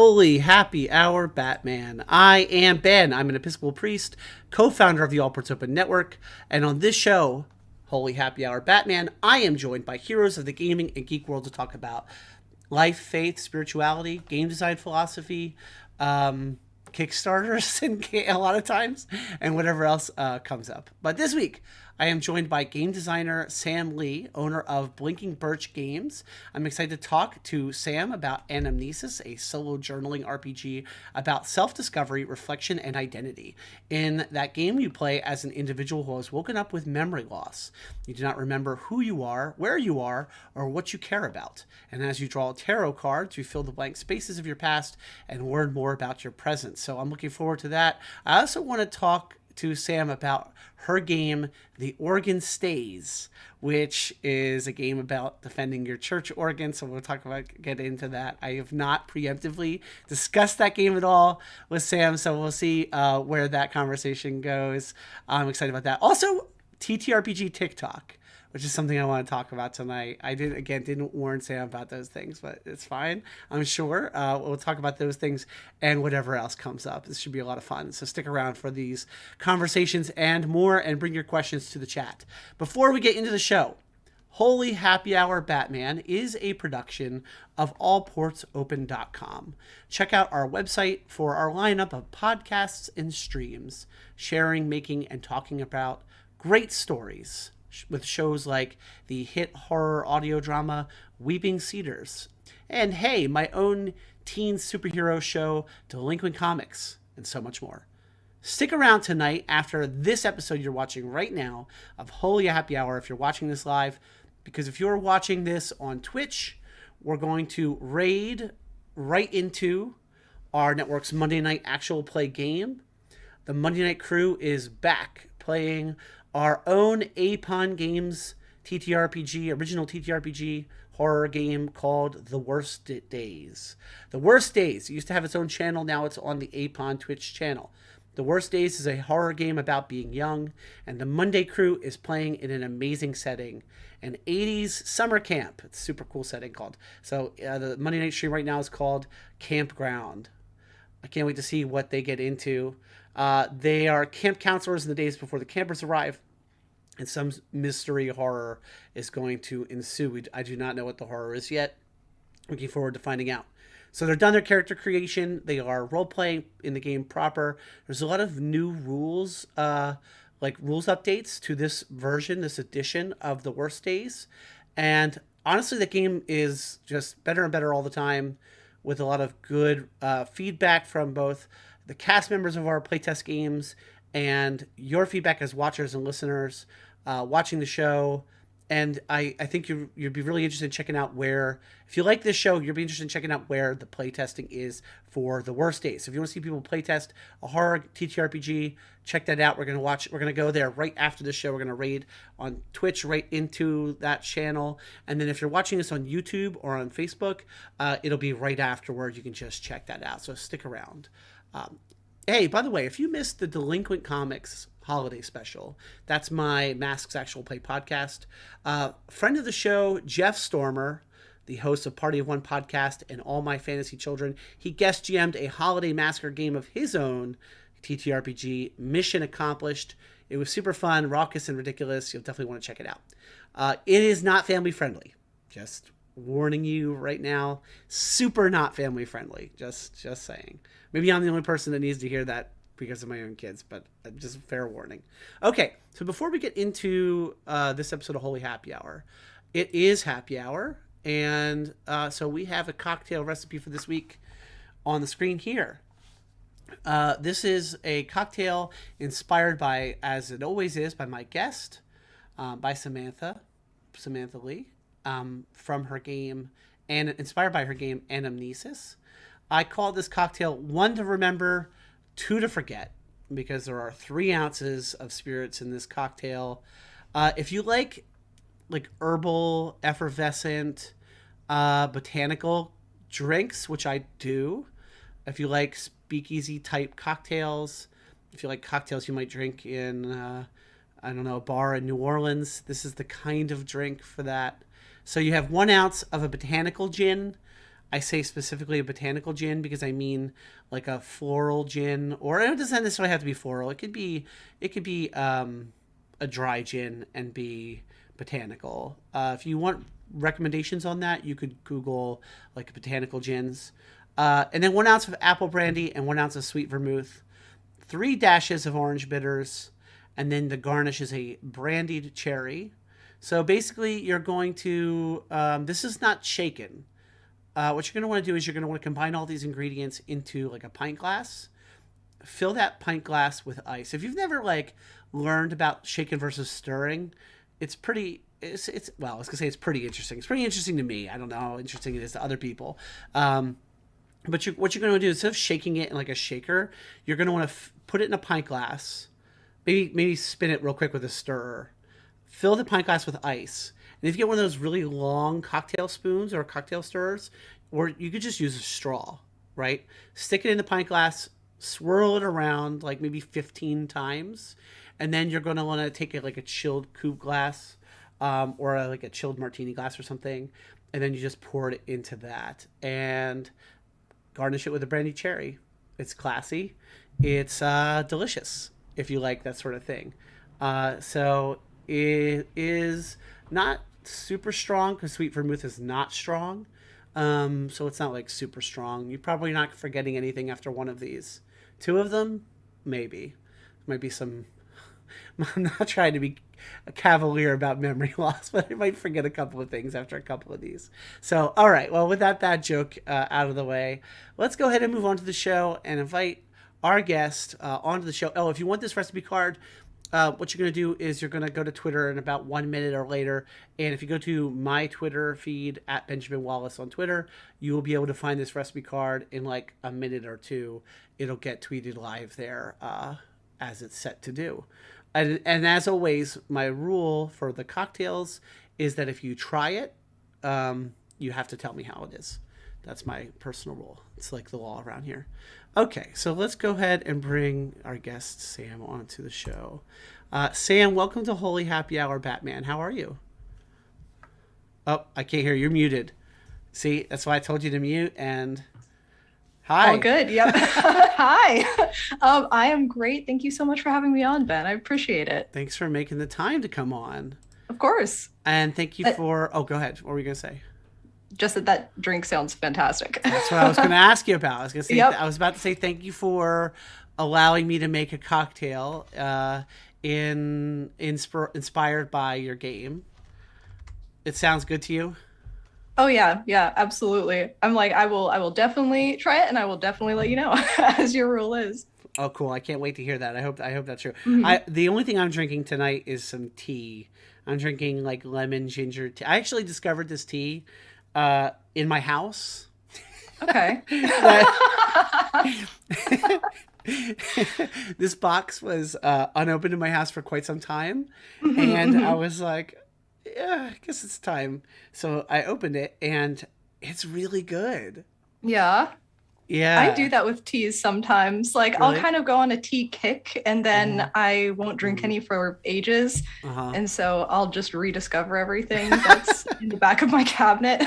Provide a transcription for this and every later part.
Holy happy hour, Batman. I am Ben. I'm an Episcopal priest, co-founder of the All Ports Open Network, and on this show, Holy Happy Hour Batman, I am joined by heroes of the gaming and geek world to talk about life, faith, spirituality, game design philosophy, Kickstarters, and a lot of times, and whatever else comes up. But this week, I am joined by game designer Sam Leigh, owner of Blinking Birch Games. I'm excited to talk to Sam about Anamnesis, a solo journaling RPG about self-discovery, reflection, and identity. In that game, you play as an individual who has woken up with memory loss. You do not remember who you are, where you are, or what you care about. And as you draw tarot cards, you fill the blank spaces of your past and learn more about your present. So I'm looking forward to that. I also want to talk to Sam about her game, The Organ Stays, which is a game about defending your church organ. So we'll get into that. I have not preemptively discussed that game at all with Sam, so we'll see where that conversation goes. I'm excited about that. Also, Ttrpg TikTok, which is something I want to talk about tonight. I didn't warn Sam about those things, but it's fine. I'm sure we'll talk about those things and whatever else comes up. This should be a lot of fun. So stick around for these conversations and more, and bring your questions to the chat. Before we get into the show, Holy Happy Hour Batman is a production of allportsopen.com. Check out our website for our lineup of podcasts and streams, sharing, making, and talking about great stories, with shows like the hit horror audio drama Weeping Cedars, and hey, my own teen superhero show Delinquent Comics, and so much more. Stick around tonight after this episode you're watching right now of Holy Happy Hour if you're watching this live, because if you're watching this on Twitch, we're going to raid right into our network's Monday night actual play game. The Monday night crew is back playing our own Apon Games original TTRPG horror game called The Worst Days. The Worst Days used to have its own channel. Now it's on the Apon Twitch channel. The Worst Days is a horror game about being young, and the Monday crew is playing in an amazing setting, an 80s summer camp. It's a super cool setting called. So the Monday night stream right now is called Campground. I can't wait to see what they get into. They are camp counselors in the days before the campers arrive, and some mystery horror is going to ensue. I do not know what the horror is yet. Looking forward to finding out. So they're done their character creation. They are role-playing in the game proper. There's a lot of new rules, like rules updates to this version, this edition of The Worst Days. And honestly, the game is just better and better all the time, with a lot of good feedback from both the cast members of our playtest games and your feedback as watchers and listeners watching the show. And I think you'd be really interested in checking out where, if you like this show, you'll be interested in checking out where the playtesting is for The Worst Days. So if you want to see people playtest a horror TTRPG, check that out. We're going to go there right after the show. We're going to raid on Twitch right into that channel. And then if you're watching this on YouTube or on Facebook, it'll be right afterward. You can just check that out. So stick around. Hey, by the way, if you missed the Delinquent Comics holiday special, that's my Masks Actual Play podcast. Friend of the show, Jeff Stormer, the host of Party of One podcast and All My Fantasy Children, he guest GM'd a holiday massacre game of his own, TTRPG. Mission accomplished. It was super fun, raucous, and ridiculous. You'll definitely want to check it out. It is not family friendly. Just warning you right now. Super not family friendly. Just saying. Maybe I'm the only person that needs to hear that because of my own kids, but just fair warning. Okay, so before we get into this episode of Holy Happy Hour, it is happy hour, and so we have a cocktail recipe for this week on the screen here. This is a cocktail inspired by, as it always is, by my guest, by Samantha Leigh, from her game, and inspired by her game Anamnesis. I call this cocktail 1 to remember, 2 to forget, because there are 3 ounces of spirits in this cocktail. If you like herbal, effervescent, botanical drinks, which I do, if you like speakeasy type cocktails, if you like cocktails you might drink in, a bar in New Orleans, this is the kind of drink for that. So you have 1 ounce of a botanical gin, I say specifically a botanical gin because I mean like a floral gin, or it doesn't necessarily have to be floral. It could be a dry gin and be botanical. If you want recommendations on that, you could Google like botanical gins. And then 1 ounce of apple brandy and 1 ounce of sweet vermouth, 3 dashes of orange bitters, and then the garnish is a brandied cherry. So basically, you're going to, this is not shaken. What you're going to want to do is you're going to want to combine all these ingredients into like a pint glass. Fill that pint glass with ice. If you've never like learned about shaken versus stirring, it's pretty. It's well, I was gonna say it's pretty interesting. It's pretty interesting to me. I don't know how interesting it is to other people. But what you're going to do is instead of shaking it in like a shaker, you're going to want to put it in a pint glass. Maybe spin it real quick with a stirrer. Fill the pint glass with ice. And if you get one of those really long cocktail spoons or cocktail stirrers, or you could just use a straw, right? Stick it in the pint glass, swirl it around like maybe 15 times, and then you're going to want to take it like a chilled coupe glass, or like a chilled martini glass or something, and then you just pour it into that and garnish it with a brandy cherry. It's classy. It's delicious if you like that sort of thing. So it is not super strong because sweet vermouth is not strong. So it's not like super strong. You're probably not forgetting anything after one of these. 2 of them, maybe. Might be some. I'm not trying to be a cavalier about memory loss, but I might forget a couple of things after a couple of these. So, all right. Well, with that bad joke out of the way, let's go ahead and move on to the show and invite our guest onto the show. Oh, if you want this recipe card, what you're going to do is you're going to go to Twitter in about 1 minute or later. And if you go to my Twitter feed at Benjamin Wallace on Twitter, you will be able to find this recipe card in like a minute or two. It'll get tweeted live there as it's set to do. And as always, my rule for the cocktails is that if you try it, you have to tell me how it is. That's my personal rule. It's like the law around here. Okay, so let's go ahead and bring our guest Sam onto the show. Sam, welcome to Holy Happy Hour Batman. How are you? Oh, I can't hear you. You're muted. See, that's why I told you to mute. And hi. Oh, good. Yep. Hi. I am great. Thank you so much for having me on, Ben. I appreciate it. Thanks for making the time to come on. Of course. And thank you for... Oh, go ahead. What were you going to say? Just that drink sounds fantastic. That's what I was going to ask you about. I was going to say, Yep. I was about to say thank you for allowing me to make a cocktail inspired by your game. It sounds good to you? Oh yeah, yeah, absolutely. I'm like, I will definitely try it, and I will definitely let you know, as your rule is. Oh, cool! I can't wait to hear that. I hope that's true. Mm-hmm. The only thing I'm drinking tonight is some tea. I'm drinking like lemon ginger tea. I actually discovered this tea in my house. Okay. This box was unopened in my house for quite some time, and I was like, yeah, I guess it's time. So I opened it, and it's really good. Yeah. Yeah. I do that with teas sometimes. Like, Really? I'll kind of go on a tea kick, and then I won't drink any for ages. Uh-huh. And so I'll just rediscover everything that's in the back of my cabinet.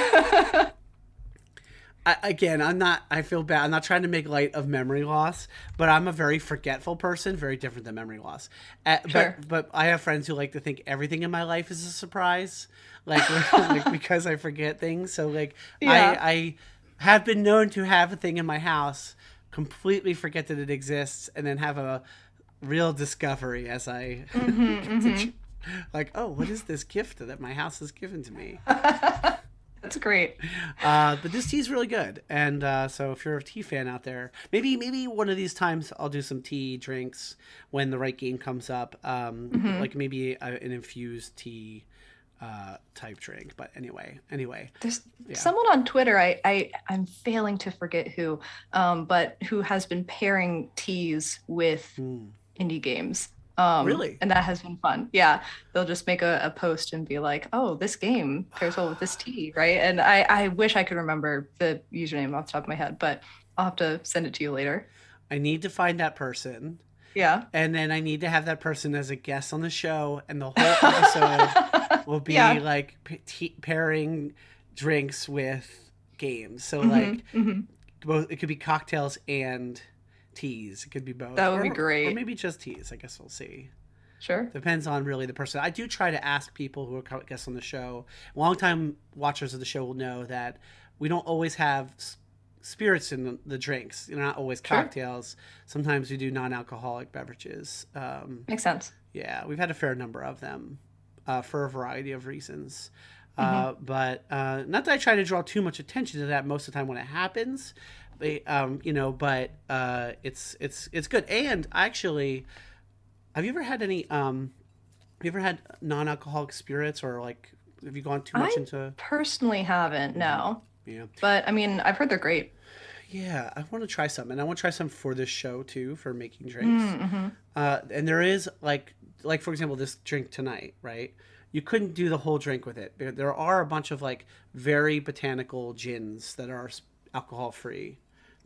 I feel bad. I'm not trying to make light of memory loss, but I'm a very forgetful person, very different than memory loss. Sure. But I have friends who like to think everything in my life is a surprise, like because I forget things. So like Yeah. I have been known to have a thing in my house, completely forget that it exists, and then have a real discovery as I like, oh, what is this gift that my house has given to me? That's great. But this tea is really good, and so if you're a tea fan out there, maybe one of these times I'll do some tea drinks when the right game comes up, like maybe an infused tea type drink. But anyway, There's Yeah. someone on Twitter, I'm failing to forget who, but who has been pairing teas with indie games. Really? And that has been fun. Yeah. They'll just make a post and be like, oh, this game pairs well with this tea, right? And I wish I could remember the username off the top of my head, but I'll have to send it to you later. I need to find that person, Yeah. and then I need to have that person as a guest on the show, and the whole episode will be Yeah. like pairing drinks with games. So Hmm. like Hmm. both, it could be cocktails and teas. It could be both, That would be or great. maybe just teas. I guess we'll see. Sure. Depends on really the person. I do try to ask people who are guests on the show. Longtime watchers of the show will know that we don't always have spirits in the drinks. You know, not always Sure. cocktails. Sometimes we do non-alcoholic beverages. Makes sense. Yeah, we've had a fair number of them for a variety of reasons. Hmm. But not that I try to draw too much attention to that most of the time when it happens. But it's good. And actually, have you ever had any? Have you ever had non-alcoholic spirits, or like have you gone too much I into? personally haven't, no. Yeah, But I mean, I've heard they're great. yeah. I want to try some, and I want to try some for this show too, for making drinks. Mm-hmm. And there is like for example, this drink tonight, right? You couldn't do the whole drink with it. There are a bunch of like very botanical gins that are alcohol free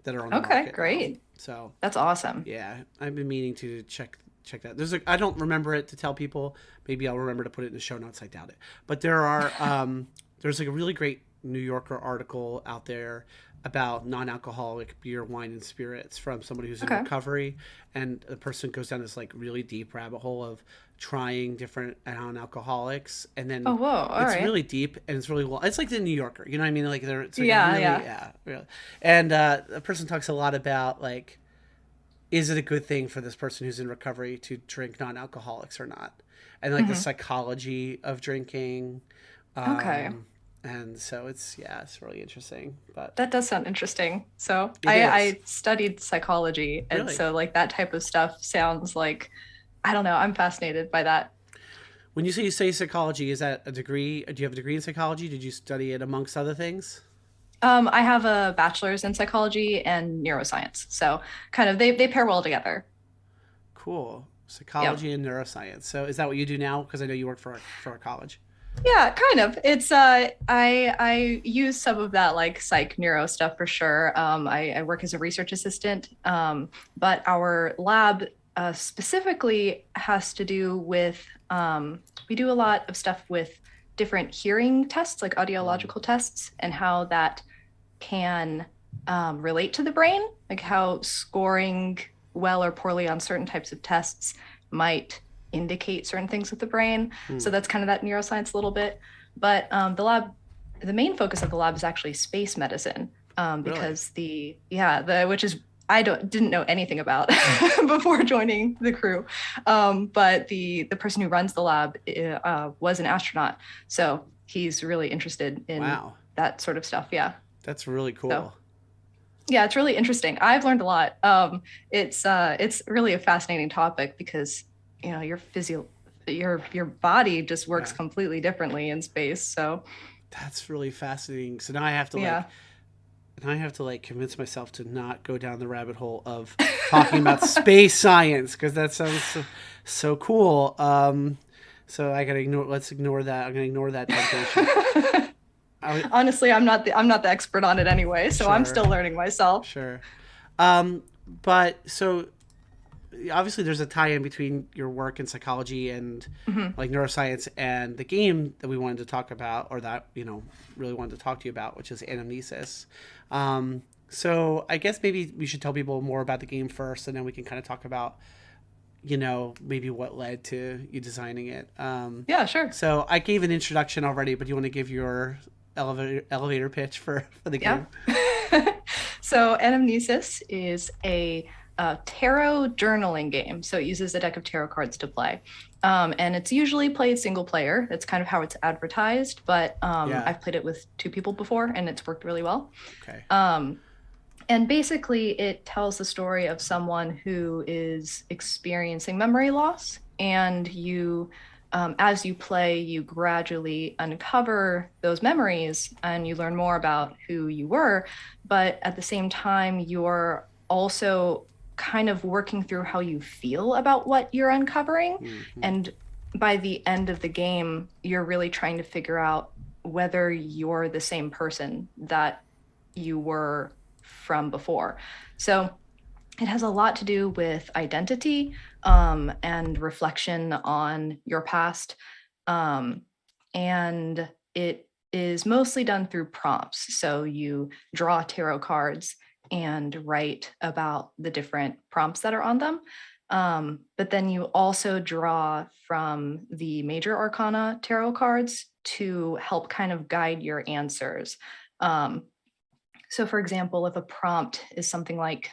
that are on the Okay, market now. great. So That's awesome. yeah, I've been meaning to check that. I don't remember it to tell people. Maybe I'll remember to put it in the show notes. I doubt it. But there's like a really great New Yorker article out there about non-alcoholic beer, wine, and spirits from somebody who's in Okay. recovery, and the person goes down this like really deep rabbit hole of trying different non-alcoholics, and Oh, then whoa. All it's right. really deep and it's really well. It's like the New Yorker, you know what I mean? Like it's like a Yeah, really yeah. really, and the person talks a lot about like is it a good thing for this person who's in recovery to drink non-alcoholics or not, and like the Hmm. psychology of drinking, Okay. um and so it's really interesting, but That does sound interesting. So it I is studied psychology, and really so like that type of stuff sounds like, I don't know, I'm fascinated by that. when you say psychology, is that a degree? Do you have a degree in psychology? Did you study it amongst other things? I have a bachelor's in psychology and neuroscience. So kind of they pair well together. Cool. Yep. Psychology and neuroscience. So is that what you do now? Because I know you work for a college. Yeah, kind of. It's I use some of that like psych neuro stuff for sure. I work as a research assistant, but our lab specifically has to do with we do a lot of stuff with different hearing tests, like Mm. audiological tests, and how that can relate to the brain, like how scoring well or poorly on certain types of tests might indicate certain things with the brain. Mm. So that's kind of that neuroscience a little bit. But the lab, the main focus of the lab is actually space medicine, Really? because the which is I didn't know anything about before joining the crew, but the person who runs the lab was an astronaut, so he's really interested in Wow. that sort of stuff. Yeah, That's really so cool. yeah, it's really interesting. I've learned a lot. It's really a fascinating topic because your your body just works Yeah. completely differently in space. So That's really fascinating. So now I have to yeah. convince myself to not go down the rabbit hole of talking about space science because that sounds so cool. So I gotta ignore. Let's ignore that. I'm gonna ignore that temptation. I, Honestly, I'm not the expert on it anyway, so I'm sure, still learning myself. sure. Um, but so obviously there's a tie-in between your work in psychology and Hmm. like neuroscience and the game that we wanted to talk about, or that really wanted to talk to you about, which is Anamnesis. So I guess maybe we should tell people more about the game first, and then we can kind of talk about maybe what led to you designing it. Yeah, sure. So I gave an introduction already, but do you want to give your elevator pitch for the Yeah. game? So Anamnesis is a tarot journaling game. So it uses a deck of tarot cards to play. And it's usually played single player. That's kind of how it's advertised. But Yeah. I've played it with two people before, and it's worked really well. Okay. And basically, it tells the story of someone who is experiencing memory loss, and as you play, you gradually uncover those memories and you learn more about who you were. But at the same time, you're also kind of working through how you feel about what you're uncovering. Hmm. And by the end of the game, you're really trying to figure out whether you're the same person that you were from before. So it has a lot to do with identity, and reflection on your past. Um, and it is mostly done through prompts. So you draw tarot cards and write about the different prompts that are on them. But then you also draw from the major arcana tarot cards to help kind of guide your answers. So, for example, if a prompt is something like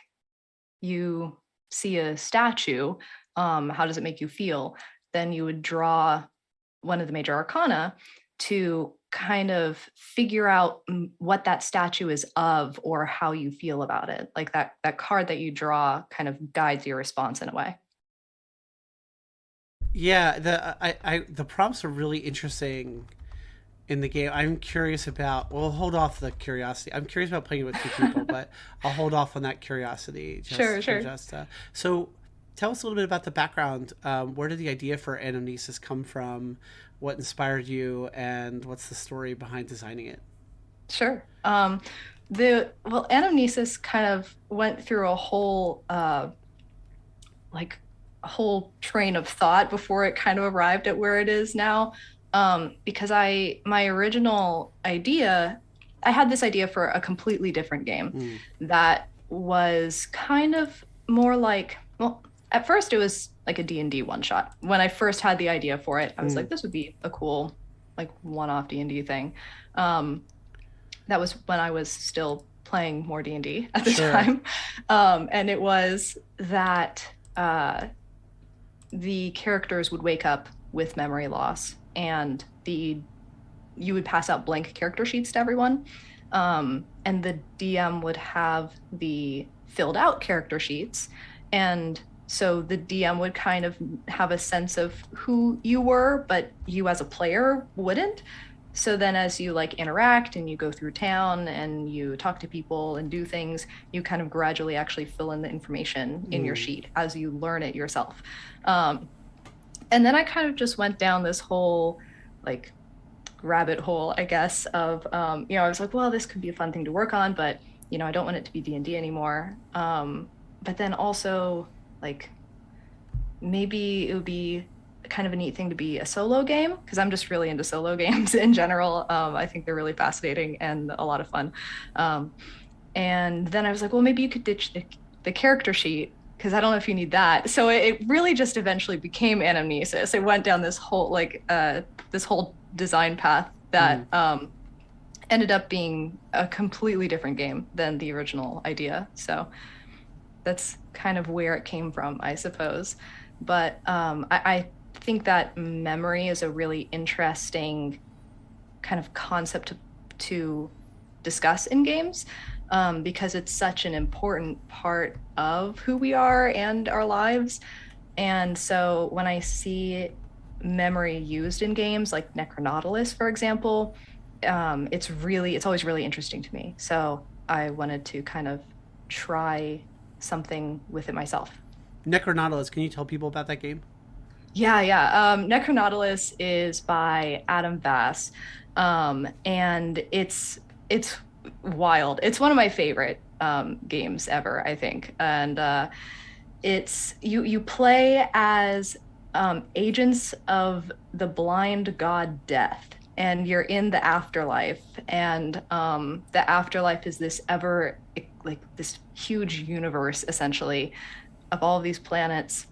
you see a statue, how does it make you feel? Then you would draw one of the major arcana to kind of figure out what that statue is of or how you feel about it. Like that card that you draw kind of guides your response in a way. Yeah, the prompts are really interesting in the game. I'm curious about. Well, hold off the curiosity. I'm curious about playing it with two people, but I'll hold off on that curiosity. Sure. So, tell us a little bit about the background. Where did the idea for Anamnesis come from? What inspired you, and what's the story behind designing it? Sure. Anamnesis kind of went through a whole like a whole train of thought before it kind of arrived at where it is now. Because my original idea, I had this idea for a completely different game that was kind of more like, well, at first it was like a D&D one shot. When I first had the idea for it, I was like, this would be a cool, like one-off D&D thing. That was when I was still playing more D&D at the time. And it was that the characters would wake up with memory loss, and you would pass out blank character sheets to everyone. And the DM would have the filled out character sheets. And so the DM would kind of have a sense of who you were, but you as a player wouldn't. So then as you like interact and you go through town and you talk to people and do things, you kind of gradually actually fill in the information in your sheet as you learn it yourself. And then I kind of just went down this whole like rabbit hole, I guess, of, I was like, well, this could be a fun thing to work on, but, I don't want it to be D&D anymore. But then also like maybe it would be kind of a neat thing to be a solo game, because I'm just really into solo games in general. I think they're really fascinating and a lot of fun. And then I was like, well, maybe you could ditch the character sheet, because I don't know if you need that. So it really just eventually became Anamnesis. It went down this whole this whole design path that ended up being a completely different game than the original idea. So that's kind of where it came from, I suppose. But I think that memory is a really interesting kind of concept to discuss in games, because it's such an important part of who we are and our lives. And so when I see memory used in games like Necronautilus, for example, it's always really interesting to me. So I wanted to kind of try something with it myself. Necronautilus, can you tell people about that game? Yeah. Necronautilus is by Adam Bass, and it's wild. It's one of my favorite games ever, I think. And it's you play as agents of the blind god Death, and you're in the afterlife. And the afterlife is this this huge universe, essentially, of all of these planets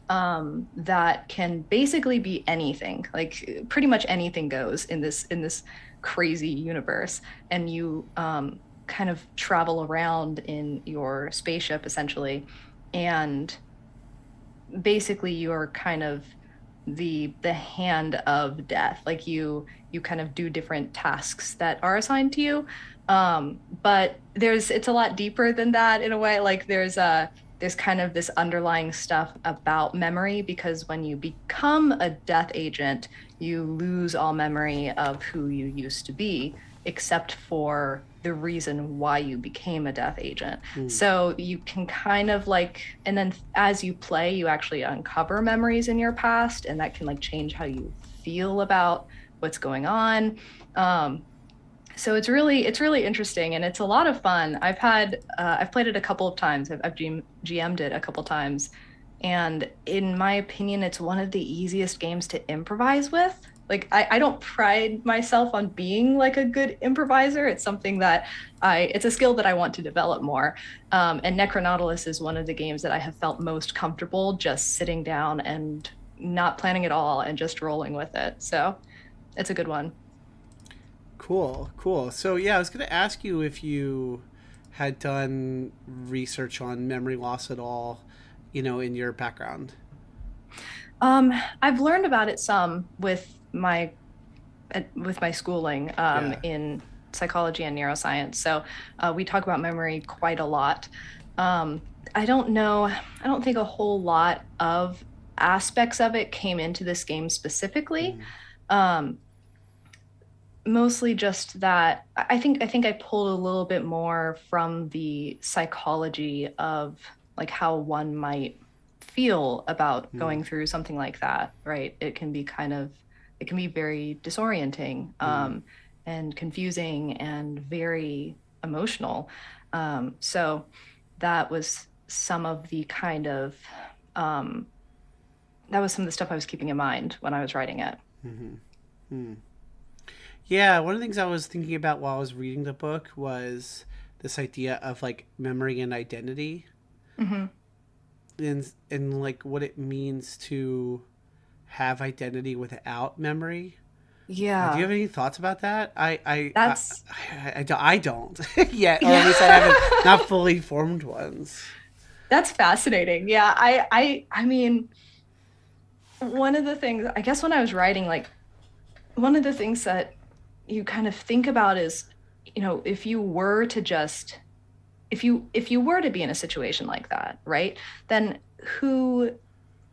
that can basically be anything. Like pretty much anything goes in this crazy universe. And you kind of travel around in your spaceship, essentially, and basically you're kind of the hand of Death. Like you kind of do different tasks that are assigned to you, but it's a lot deeper than that in a way. Like there's kind of this underlying stuff about memory, because when you become a Death agent, you lose all memory of who you used to be, except for the reason why you became a Death agent. So you can kind of and then as you play, you actually uncover memories in your past, and that can change how you feel about what's going on. So it's really interesting, and it's a lot of fun. I've played it a couple of times. I've GM'd it a couple times, and in my opinion, it's one of the easiest games to improvise with. like I don't pride myself on being like a good improviser. It's something that it's a skill that I want to develop more. And Necronautilus is one of the games that I have felt most comfortable just sitting down and not planning at all and just rolling with it. So it's a good one. Cool, cool. So yeah, I was going to ask you if you had done research on memory loss at all, in your background. I've learned about it some with my schooling Yeah. in psychology and neuroscience. So we talk about memory quite a lot. I don't know, I don't think a whole lot of aspects of it came into this game specifically. Mm. Um, Mostly just that I think I pulled a little bit more from the psychology of like how one might feel about Mm. going through something like that, right? It can be very disorienting, Mm. and confusing and very emotional. So that was some of the kind of um, that was some of the stuff I was keeping in mind when I was writing it. Mm-hmm. Mm. Yeah, one of the things I was thinking about while I was reading the book was this idea of like memory and identity, Hmm. and like what it means to have identity without memory. Do you Yeah, have any thoughts about that? that's I don't yet, or at yeah. least I haven't not fully formed ones. That's fascinating. Yeah, I mean, one of the things I guess when I was writing, like one of the things that you kind of think about is, if you were to just if you were to be in a situation like that, right? Then who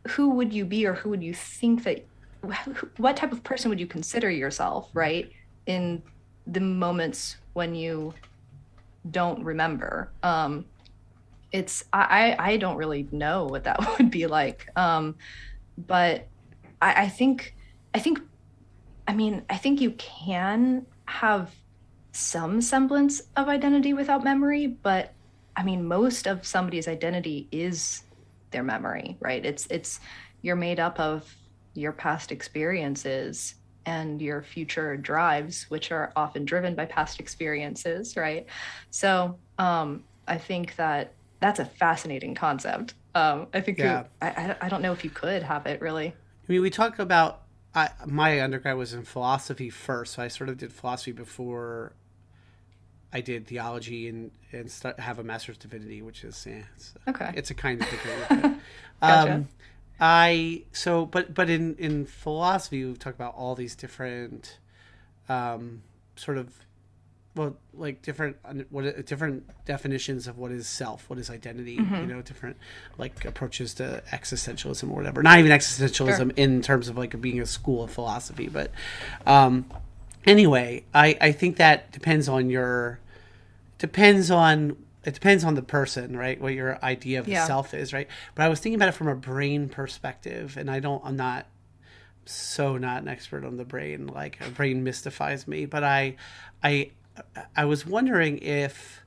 who would you be, or who would you think that what type of person would you consider yourself, right? In the moments when you don't remember. It's I don't really know what that would be like. But I think I think I mean, I think you can have some semblance of identity without memory, but I mean, most of somebody's identity is their memory, right? It's you're made up of your past experiences and your future drives, which are often driven by past experiences, right? So, I think that that's a fascinating concept. I think Yeah, I don't know if you could have it really. I mean, we talk about my undergrad was in philosophy first, so I sort of did philosophy before I did theology and have a master's divinity, which is Okay. it's a kind of degree. But Gotcha. um, but in philosophy we talk about all these different sort of well like different definitions of what is self, what is identity, Hmm. different like approaches to existentialism or whatever. Not even Sure. existentialism in terms of like being a school of philosophy, but um, anyway, I think that depends on it depends on the person, right? What your idea of the Yeah. self is, right? But I was thinking about it from a brain perspective, and I'm not not an expert on the brain. Like a brain mystifies me, but I I was wondering if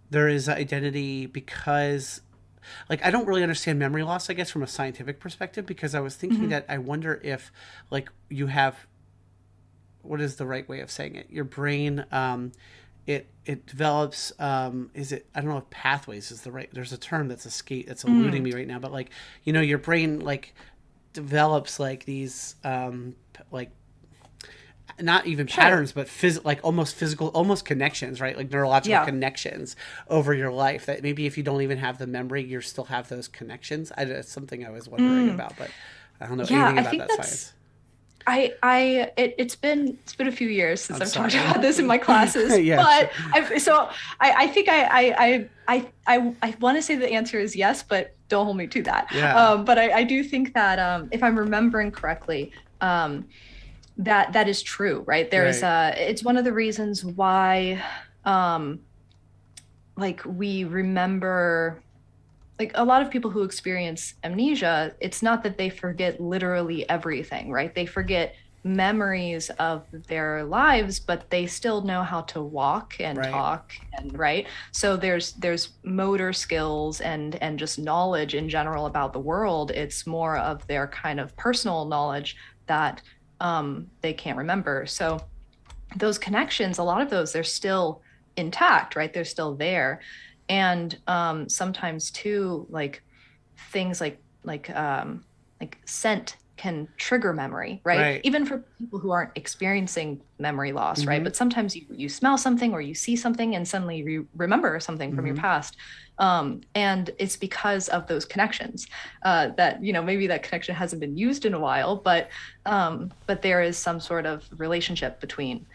there is identity because like I don't really understand memory loss, I guess, from a scientific perspective, because I was thinking Hmm. that I wonder if like you have what is the right way of saying it? Your brain, it develops. Is it? I don't know if pathways is the right. There's a term that's eluding Mm. me right now. But like your brain like develops like these like not even Sure. patterns, but like almost physical, almost connections, right? Like neurological Yeah. connections over your life. That maybe if you don't even have the memory, you still have those connections. It's something I was wondering Mm. about, but I don't know Yeah, anything I about think that that's science. it's been a few years since I'm I've talked sorry. about this in my classes, Yeah, sure. but I think I want to say the answer is yes, but don't hold me to that. Yeah. But I do think that if I'm remembering correctly, that is true, right? There's Right. it's one of the reasons why um, like we remember like a lot of people who experience amnesia, it's not that they forget literally everything, right? They forget memories of their lives, but they still know how to walk and Right. talk and right. So there's motor skills and just knowledge in general about the world. It's more of their kind of personal knowledge that they can't remember. So those connections, a lot of those, they're still intact, right? They're still there. And sometimes too, like things like scent can trigger memory, right? Right. Even for people who aren't experiencing memory loss, right? But sometimes you smell something or you see something and suddenly you remember something from your past. And it's because of those connections that, maybe that connection hasn't been used in a while, but there is some sort of relationship between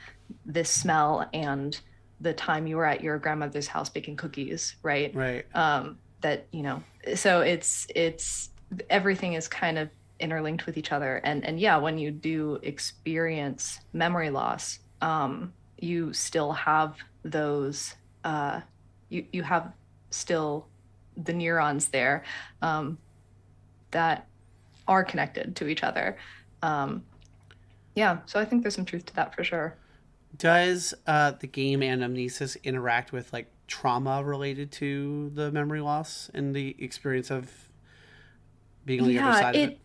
this smell and the time you were at your grandmother's house baking cookies, right? Right. So it's everything is kind of interlinked with each other. And yeah, when you do experience memory loss, you still have those, you have still the neurons there that are connected to each other. Yeah, so I think there's some truth to that for sure. Does the game Anamnesis interact with like trauma related to the memory loss and the experience of being on the other side of it?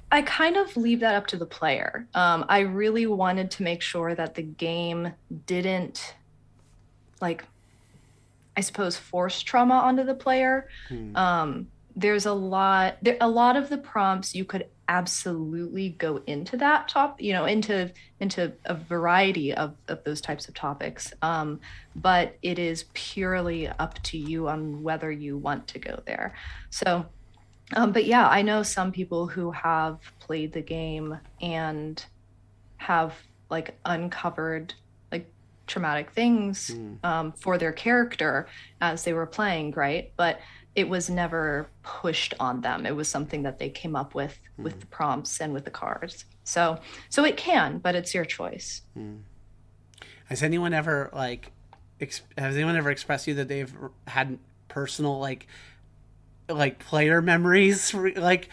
I kind of leave that up to the player. I really wanted to make sure that the game didn't, like, I suppose, force trauma onto the player. There's a lot of the prompts you could absolutely go into that into a variety of those types of topics. But it is purely up to you on whether you want to go there. So, but yeah, I know some people who have played the game and have like uncovered like traumatic things for their character as they were playing, right? But it was never pushed on them. It was something that they came up with the prompts and with the cards. So it can, but it's your choice. Has anyone ever has anyone ever expressed to you that they've had personal like player memories, like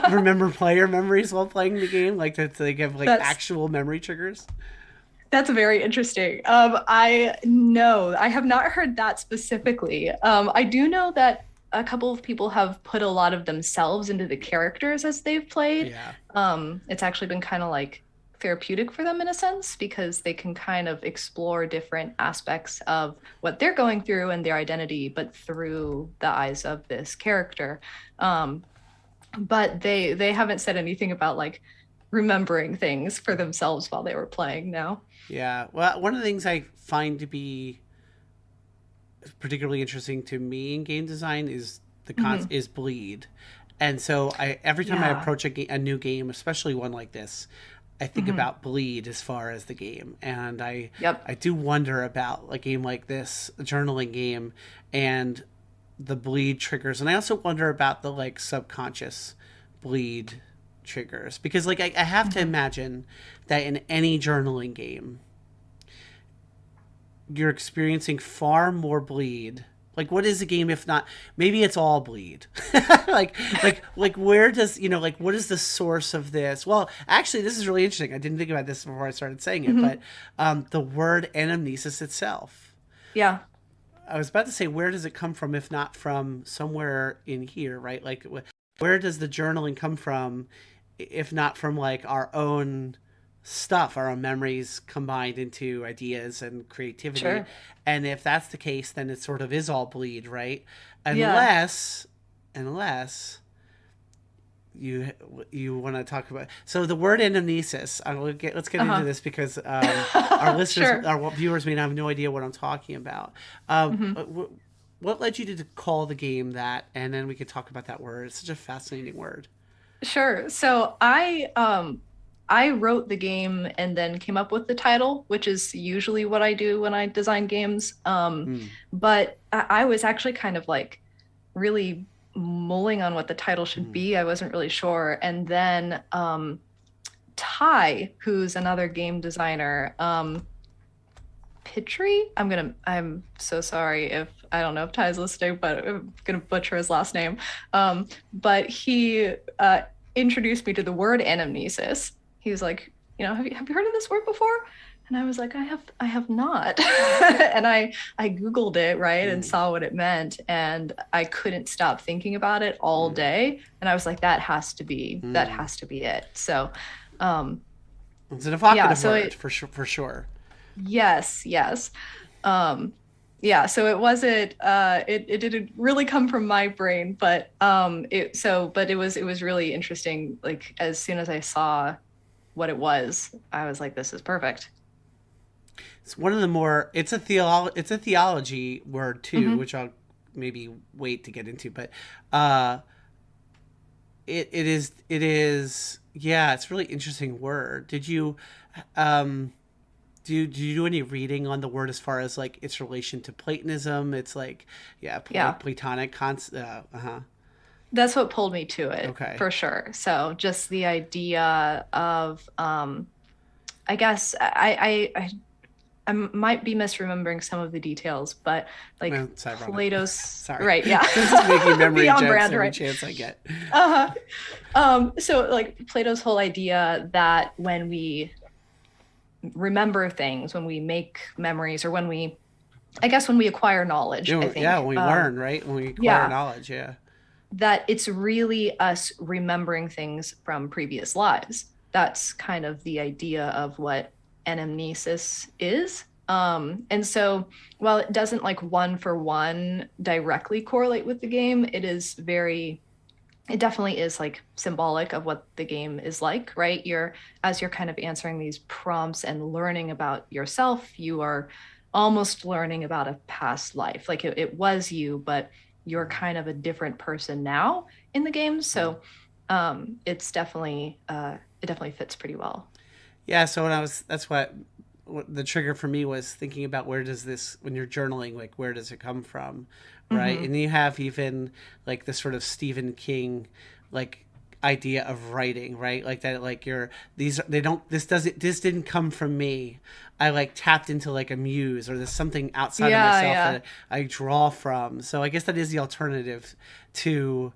remember player memories while playing the game, like that they give like actual memory triggers? That's very interesting. I have not heard that specifically. I do know that a couple of people have put a lot of themselves into the characters as they've played. Yeah. It's actually been kind of like therapeutic for them in a sense, because they can kind of explore different aspects of what they're going through and their identity, but through the eyes of this character. But they haven't said anything about like remembering things for themselves while they were playing now. Yeah. Well, one of the things I find to be particularly interesting to me in game design is is bleed. And so every time I approach a new game, especially one like this, I think about bleed as far as the game. And I do wonder about a game like this, a journaling game, and the bleed triggers. And I also wonder about the like subconscious bleed triggers, because like I have to imagine that in any journaling game you're experiencing far more bleed. Like, what is a game if not, maybe it's all bleed? like where does, what is the source of this? Well, actually, this is really interesting. I didn't think about this before I started saying it, but the word anamnesis itself. Yeah. I was about to say, where does it come from if not from somewhere in here, right? Like, where does the journaling come from if not from like our own stuff, our own memories combined into ideas and creativity? Sure. And if that's the case, then it sort of is all bleed, right? Unless you want to talk about, so the word anamnesis, let's get into this, because our listeners, our viewers may have no idea what I'm talking about. What led you to call the game that? And then we could talk about that word. It's such a fascinating word. Sure. So I wrote the game and then came up with the title, which is usually what I do when I design games. But I was actually kind of like really mulling on what the title should be. I wasn't really sure. And then Ty, who's another game designer, Pitry, I'm so sorry if, I don't know if Ty's listening, but I'm gonna butcher his last name. But he introduced me to the word anamnesis. He was like, have you heard of this word before? And I was like, I have not. And I Googled it, right, and saw what it meant, and I couldn't stop thinking about it all day. And I was like, that has to be it. So It's an evocative so word for sure. For sure. yes. Yeah, so it wasn't it didn't really come from my brain, but it was really interesting. Like as soon as I saw what it was, I was like, this is perfect. It's one of the more. It's a theology word too, Hmm. which I'll maybe wait to get into. But uh, it is. Yeah, it's a really interesting word. Did you um do you do any reading on the word as far as like its relation to Platonism? It's like yeah, Yeah, like Platonic uh-huh. that's what pulled me to it Okay. for sure. So just the idea of I guess I might be misremembering some of the details, but like Well, it's ironic. Plato's Sorry. right, yeah. Just making memory Beyond jokes brand, every right? chance I get. Uh-huh. So like Plato's whole idea that when we remember things, when we make memories, or when we, I guess when we acquire knowledge, I Yeah, think, when we learn, right? When we acquire yeah, knowledge, yeah. that it's really us remembering things from previous lives. That's kind of the idea of what anamnesis is. And so while it doesn't like one for one directly correlate with the game, it definitely is like symbolic of what the game is like, right? As you're kind of answering these prompts and learning about yourself, you are almost learning about a past life. Like it was you, but you're kind of a different person now in the game. So it's definitely it definitely fits pretty well. Yeah, so that's what the trigger for me was thinking about where does this, when you're journaling, like where does it come from, right? Mm-hmm. And you have even like this sort of Stephen King, like idea of writing, right? Like that, like you're these they don't this didn't come from me. I like tapped into like a muse or there's something outside of Yeah, myself yeah. that I draw from. So I guess that is the alternative to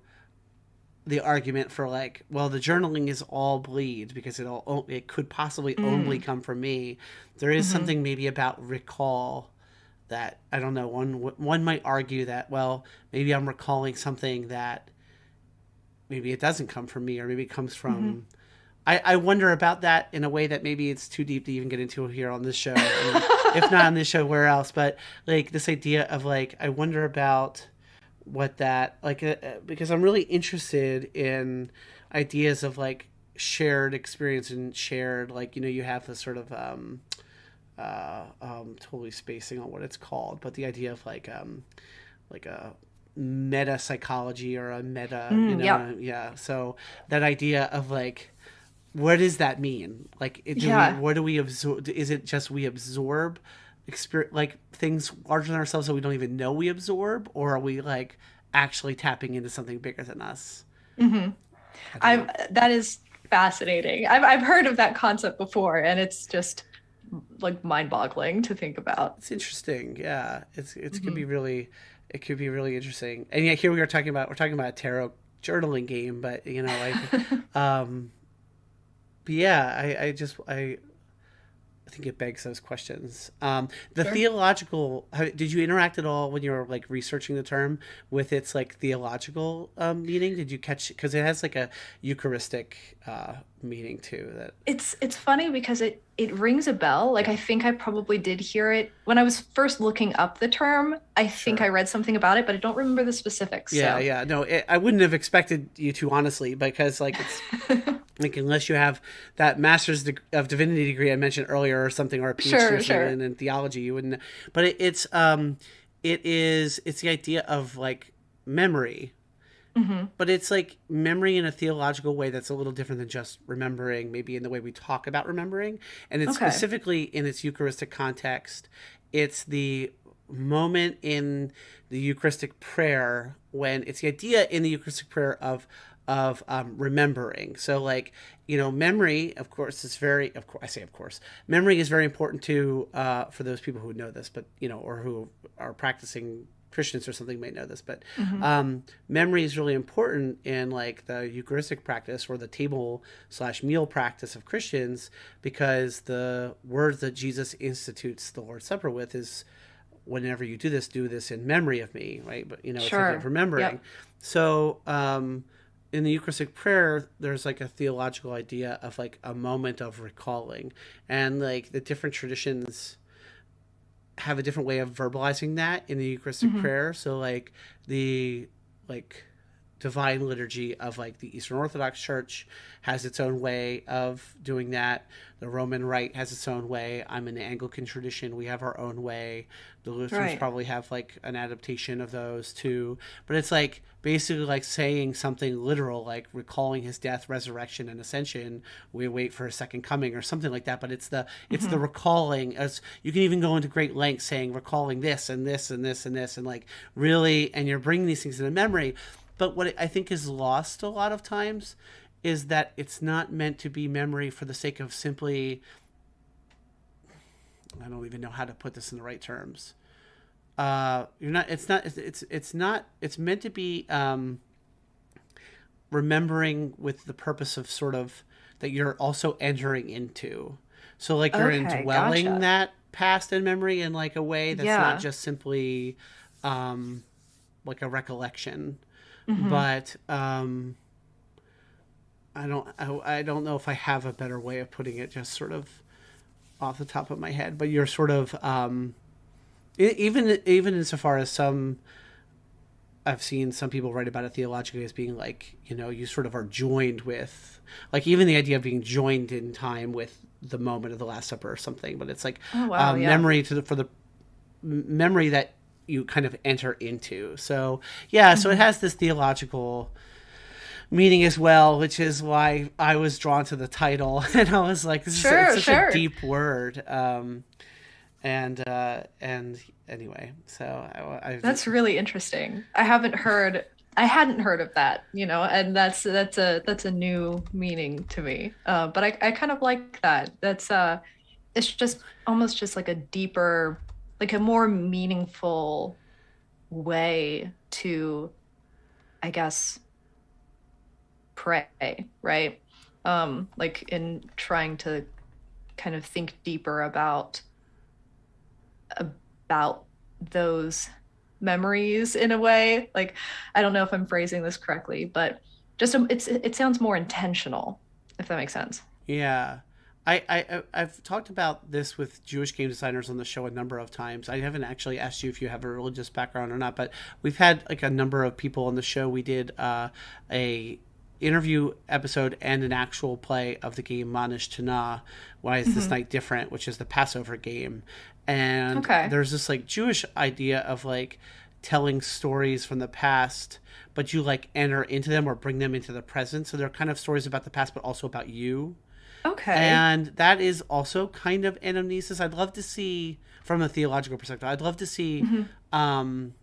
the argument for like, well, the journaling is all bleed because it could possibly only Mm. come from me. There is Mm-hmm. something maybe about recall that I don't know. One might argue that, well, maybe I'm recalling something that maybe it doesn't come from me, or maybe it comes Mm-hmm. from. I wonder about that in a way that maybe it's too deep to even get into here on this show. I mean, if not on this show, where else? But like this idea of like, I wonder about what that like because I'm really interested in ideas of like shared experience and shared like you have the sort of totally spacing on what it's called, but the idea of like a meta psychology or a meta Yep. yeah, so that idea of like what does that mean, like do we Yeah. what do we absorb, is it just we absorb experience like things larger than ourselves that we don't even know we absorb, or are we like actually tapping into something bigger than us? Mm-hmm. I don't I've know. That is fascinating. I've heard of that concept before, and it's just like mind-boggling to think about. It's interesting. Yeah, it's could be Hmm. really, it could be really interesting. And yeah, here we are talking about a tarot journaling game, but like, um, but yeah, I think it begs those questions. The Sure. theological. Did you interact at all when you were like researching the term with its like theological meaning? Did you catch, because it has like a Eucharistic meaning too? That It's funny because it rings a bell. Like I yeah, think I probably did hear it when I was first looking up the term. I think I sure. read something about it, but I don't remember the specifics. Yeah, So, yeah. No, I wouldn't have expected you to, honestly, because like it's like unless you have that of divinity degree I mentioned earlier or something, or a PhD or sure, something sure. in theology, you wouldn't. But it's the idea of like memory, Hmm. but it's like memory in a theological way that's a little different than just remembering, maybe in the way we talk about remembering. And it's Okay. specifically in its Eucharistic context. It's the moment in the Eucharistic prayer when it's the idea in the Eucharistic prayer of remembering. So like memory, of course, is very, of course I say of course, memory is very important to for those people who know this, but or who are practicing Christians or something may know this, but Hmm. memory is really important in like the Eucharistic practice or the table/meal practice of Christians, because the words that Jesus institutes the Lord's Supper with is, whenever you do this in memory of me, right? But it's like of Sure. remembering. Yep. So in the Eucharistic prayer, there's like a theological idea of like a moment of recalling, and like the different traditions have a different way of verbalizing that in the Eucharistic Hmm. prayer. So like the like divine liturgy of like the Eastern Orthodox Church has its own way of doing that. The Roman Rite has its own way. I'm in the Anglican tradition. We have our own way. The Lutherans Right. probably have like an adaptation of those too. But it's like basically like saying something literal, like recalling his death, resurrection, and ascension. We wait for a second coming or something like that. But it's the Hmm. recalling. As you can even go into great lengths saying recalling this and this and this and this and like really, and you're bringing these things into memory. But what I think is lost a lot of times is that it's not meant to be memory for the sake of simply, I don't even know how to put this in the right terms. You're not. It's not. It's not. It's meant to be remembering with the purpose of sort of that you're also entering into. So like you're Okay, indwelling gotcha. that past in memory in like a way that's not Yeah. just simply um, like a recollection, Hmm. but I don't know if I have a better way of putting it, just sort of off the top of my head. But you're sort of even insofar as some I've seen some people write about it theologically as being like, you sort of are joined with, like even the idea of being joined in time with the moment of the Last Supper or something. But it's like Oh, wow. Yeah. memory for the memory that you kind of enter into. So yeah, so it Hmm. has this theological meaning as well, which is why I was drawn to the title, and I was like, it's Sure, such a sure. deep word, and anyway, so That's really interesting. I hadn't heard of that, and that's a new meaning to me. But I kind of like that. It's just almost just like a deeper, like a more meaningful way to, I guess, pray, right? Like in trying to kind of think deeper about those memories in a way. Like, I don't know if I'm phrasing this correctly, but just it sounds more intentional, if that makes sense. yeah. I've talked about this with Jewish game designers on the show a number of times. I haven't actually asked you if you have a religious background or not, but we've had like a number of people on the show. We did a interview episode and an actual play of the game Manish Tana, Why Is This Hmm. Night Different, which is the Passover game. And Okay. there's this like Jewish idea of like telling stories from the past, but you like enter into them or bring them into the present. So they're kind of stories about the past, but also about you. Okay. And that is also kind of anamnesis. I'd love to see, from a theological perspective, I'd love to see, Hmm. um,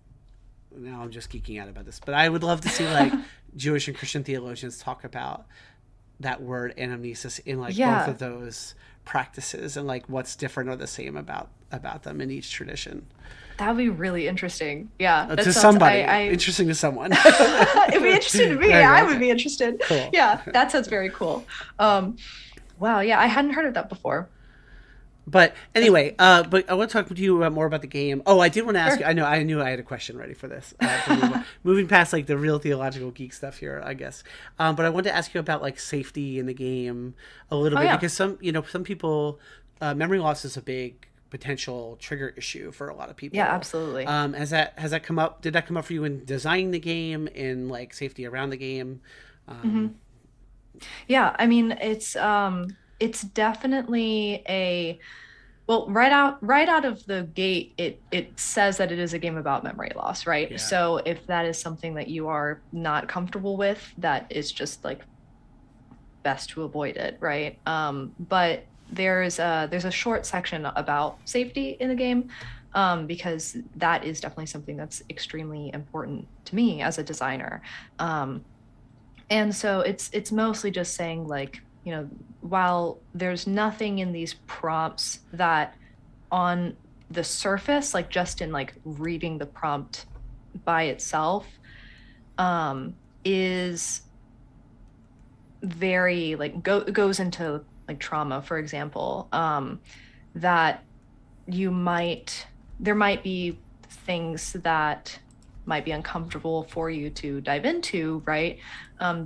now I'm just geeking out about this, but I would love to see like Jewish and Christian theologians talk about that word anamnesis in like both Yeah, of those practices and like what's different or the same about them in each tradition. that would be really interesting. Yeah, that To sounds somebody, I interesting to someone. it'd be interesting to me. Right, I right, would right. be interested. Cool. Yeah, that sounds very cool. Um, wow, yeah, I hadn't heard of that before. But That's anyway, but I want to talk to you about more about the game. Oh, I did want to ask you. sure. I knew I had a question ready for this. Moving past like the real theological geek stuff here, I guess. But I wanted to ask you about like safety in the game a little Oh bit yeah. because some people, memory loss is a big potential trigger issue for a lot of Yeah, people. absolutely. Has that come up? Did that come up for you in designing the game, in like safety around the game? Hmm. Um, Yeah, I mean it's definitely a well, right out of the gate, it says that it is a game about memory loss, right? yeah. So if that is something that you are not comfortable with, that is just like best to avoid it, right? But there's a short section about safety in the game, because that is definitely something that's extremely important to me as a designer. Um, and so it's mostly just saying like, while there's nothing in these prompts that on the surface, like just in like reading the prompt by itself, is very like goes into like trauma, for example, that you might there might be things that might be uncomfortable for you to dive into, right?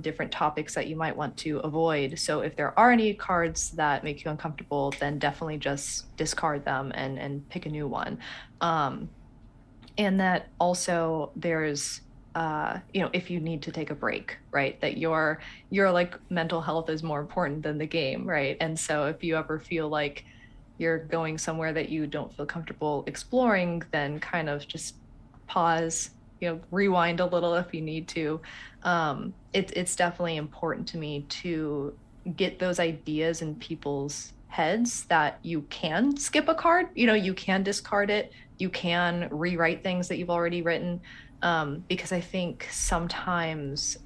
Different topics that you might want to avoid. So if there are any cards that make you uncomfortable, then definitely just discard them and pick a new one. And that also there's if you need to take a break, right, that your like mental health is more important than the game, right? And so if you ever feel like you're going somewhere that you don't feel comfortable exploring, then kind of just pause, rewind a little if you need to. It's definitely important to me to get those ideas in people's heads that you can skip a card, you can discard it, you can rewrite things that you've already written. Because I think sometimes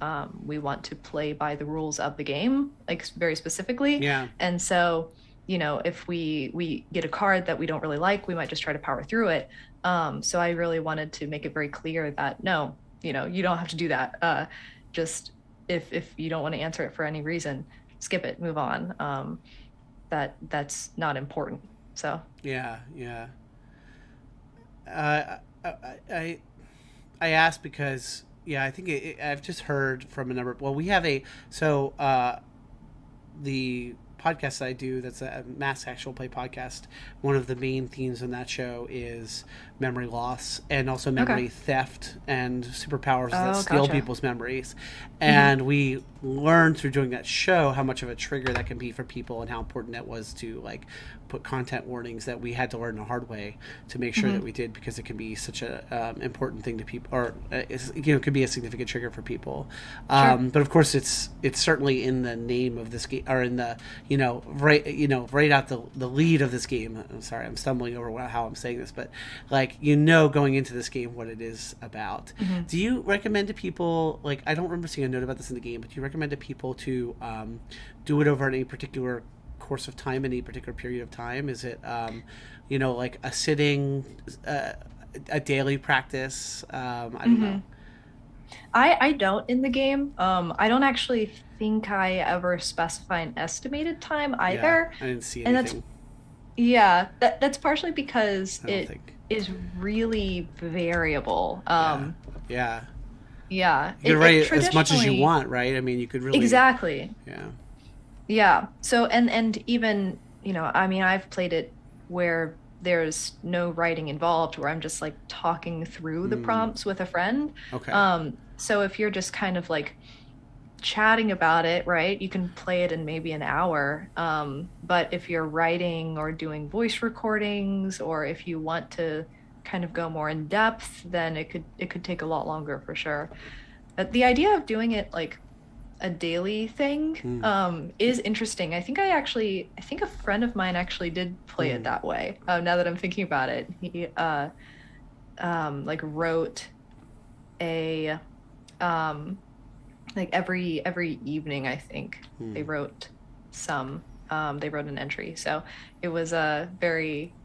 we want to play by the rules of the game, like very specifically. Yeah. And so, if we get a card that we don't really like, we might just try to power through it. So I really wanted to make it very clear that no, you don't have to do that. Just if you don't want to answer it for any reason, skip it, move on. That's not important. So Yeah. I asked because I think I've just heard from a number. Well, we have the podcast that I do, that's a mass actual play podcast. One of the main themes in that show is memory loss and also memory theft and superpowers that steal people's memories. And we learned through doing that show how much of a trigger that can be for people and how important that was to like put content warnings that we had to learn the hard way to make sure that we did, because it can be such a important thing to people, or it could be a significant trigger for people. But of course it's certainly in the name of this game, or in the right out the lead of this game. I'm sorry, I'm stumbling over how I'm saying this, but like going into this game what it is about. Do you recommend to people, like, I don't remember seeing a note about this in the game, but do you recommend to people to do it over any particular course of time, any particular period of time? Is it like a sitting, a daily practice? I don't know. I don't in the game. I don't actually think I ever specify an estimated time either. I didn't see anything. And that's partially because it is really variable. Yeah. You can write as much as you want, right? I mean, you could really... Exactly. Yeah. So, and even, I've played it where there's no writing involved, where I'm just like talking through the prompts with a friend. Okay. So if you're just kind of like chatting about it, right, you can play it in maybe an hour. But if you're writing or doing voice recordings, or if you want to kind of go more in depth, then it could take a lot longer for sure. But the idea of doing it like a daily thing is interesting. I think a friend of mine actually did play it that way. Now that I'm thinking about it, he like wrote a like every evening, I think they wrote an entry. So it was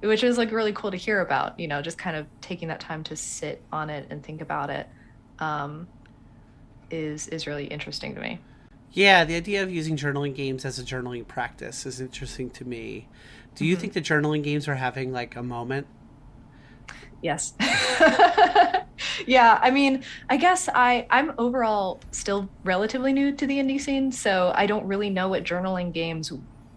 which was like really cool to hear about, just kind of taking that time to sit on it and think about it. Is really interesting to me. Yeah, the idea of using journaling games as a journaling practice is interesting to me. Do you think the journaling games are having like a moment? Yes. Yeah, I mean, I guess I'm overall still relatively new to the indie scene, so I don't really know what journaling games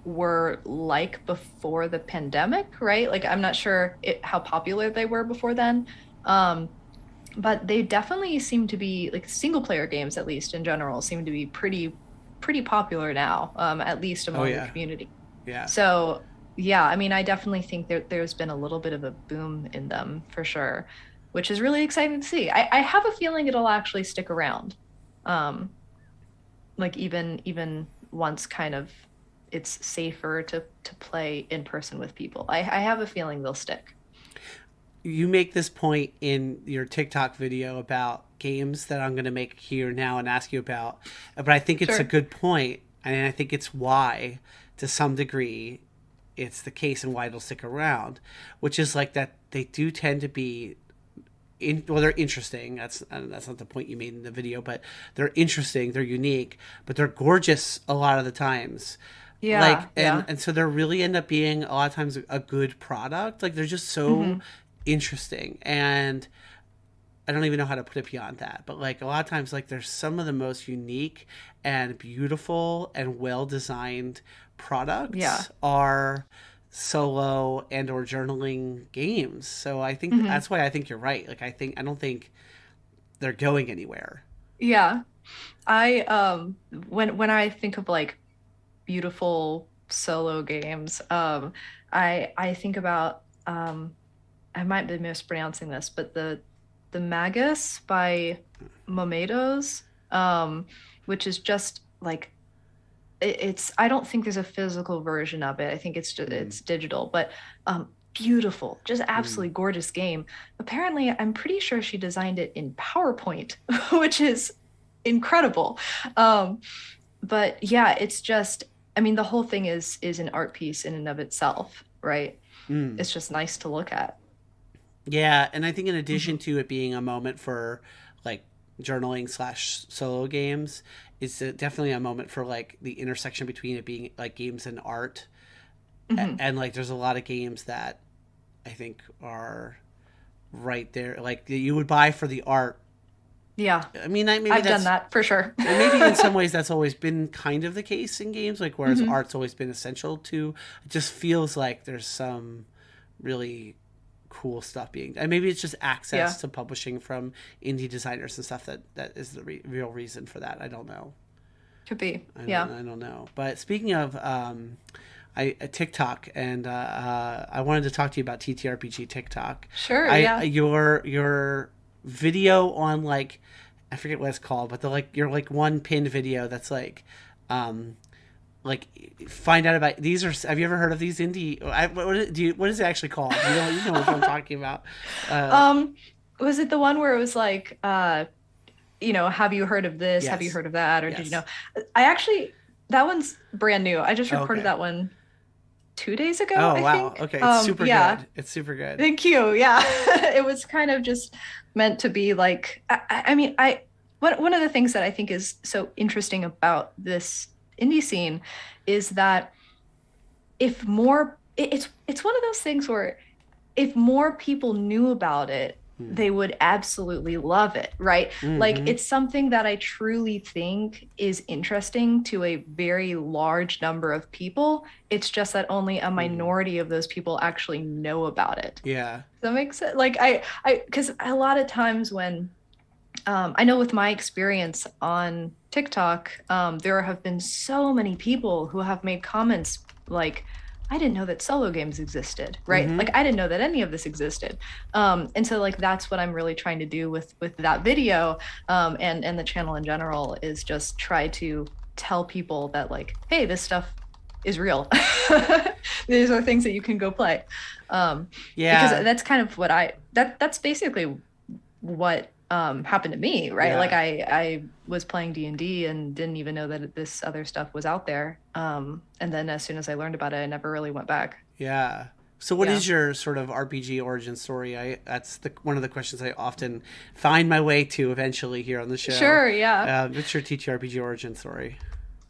were like before the pandemic, right? Like, I'm not sure how popular they were before then. But they definitely seem to be, like, single player games, at least in general, seem to be pretty popular now, at least among the community. Yeah. So, yeah, I mean, I definitely think there's been a little bit of a boom in them for sure, which is really exciting to see. I have a feeling it'll actually stick around. Like even once kind of it's safer to play in person with people. I have a feeling they'll stick. You make this point in your TikTok video about games that I'm going to make here now and ask you about, but I think it's a good point, and I think it's why, to some degree, it's the case and why it'll stick around, which is like that they do tend to be they're interesting. That's not the point you made in the video, but they're interesting, they're unique, but they're gorgeous a lot of the times. Yeah. And so they really end up being a lot of times a good product. Like, they're just so interesting. And I don't even know how to put it beyond that, but like a lot of times, like there's some of the most unique and beautiful and well designed Yeah. products are solo and or journaling games. So I think Hmm. that's why I think you're right. Like I don't think they're going anywhere. Yeah. I when I think of like beautiful solo games, I think about I might be mispronouncing this, but the Magus by Momedos, which is just like it's I don't think there's a physical version of it. I think it's just Mm, it's digital, but beautiful, just mm, absolutely gorgeous game. Apparently, I'm pretty sure she designed it in PowerPoint, which is incredible. Um, but yeah, it's just I mean the whole thing is an art piece in and of itself, right? mm. It's just nice to look at. Yeah, and I think in addition Hmm. to it being a moment for like journaling slash solo games, it's definitely a moment for like the intersection between it being like games and art. Hmm. And like there's a lot of games that I think are right there, like that you would buy for the art. Yeah, I mean, maybe I've done that's that for sure. and maybe in some ways that's always been kind of the case in games, like whereas Hmm. art's always been essential to. It just feels like there's some really cool stuff being, and maybe it's just access Yeah, to publishing from indie designers and stuff that is the real reason for that. I don't know. could be. Yeah. I don't know. But speaking of TikTok, and I wanted to talk to you about TTRPG TikTok. Sure, I yeah. your video on like I forget what it's called, but the like your like one pinned video that's um like find out about these are. Have you ever heard of these indie? What is it actually called? You know what I'm talking about. Uh, Um, was it the one where it was like, have you heard of this? Have you yes, heard of that? Or did you know? yes. I actually, that one's brand new. I just Oh, recorded okay. that one 2 days ago, Oh I wow. think. Okay, it's super Yeah. good. It's super good. Thank you. Yeah. It was kind of just meant to be like, I mean, one of the things that I think is so interesting about this indie scene is that if more, it's one of those things where if more people knew about it, Hmm. they would absolutely love it, right? Like Mm-hmm. it's something that I truly think is interesting to a very large number of people. It's just that only a Hmm. minority of those people actually know about it. Yeah. Does that make sense? Like because a lot of times when I know with my experience on TikTok, there have been so many people who have made comments like, I didn't know that solo games existed, right? Mm-hmm. Like I didn't know that any of this existed. And so like that's what I'm really trying to do with that video, and the channel in general is just try to tell people that like, hey, this stuff is real. These are things that you can go play. Because Yeah. that's kind of what that's basically what happened to me, right? Like Yeah. I was playing D&D and didn't even know that this other stuff was out there. And then as soon as I learned about it, I never really went back. Yeah. So, what Yeah. is your sort of RPG origin story? That's one of the questions I often find my way to eventually here on the show. Sure, yeah. What's your TTRPG origin story?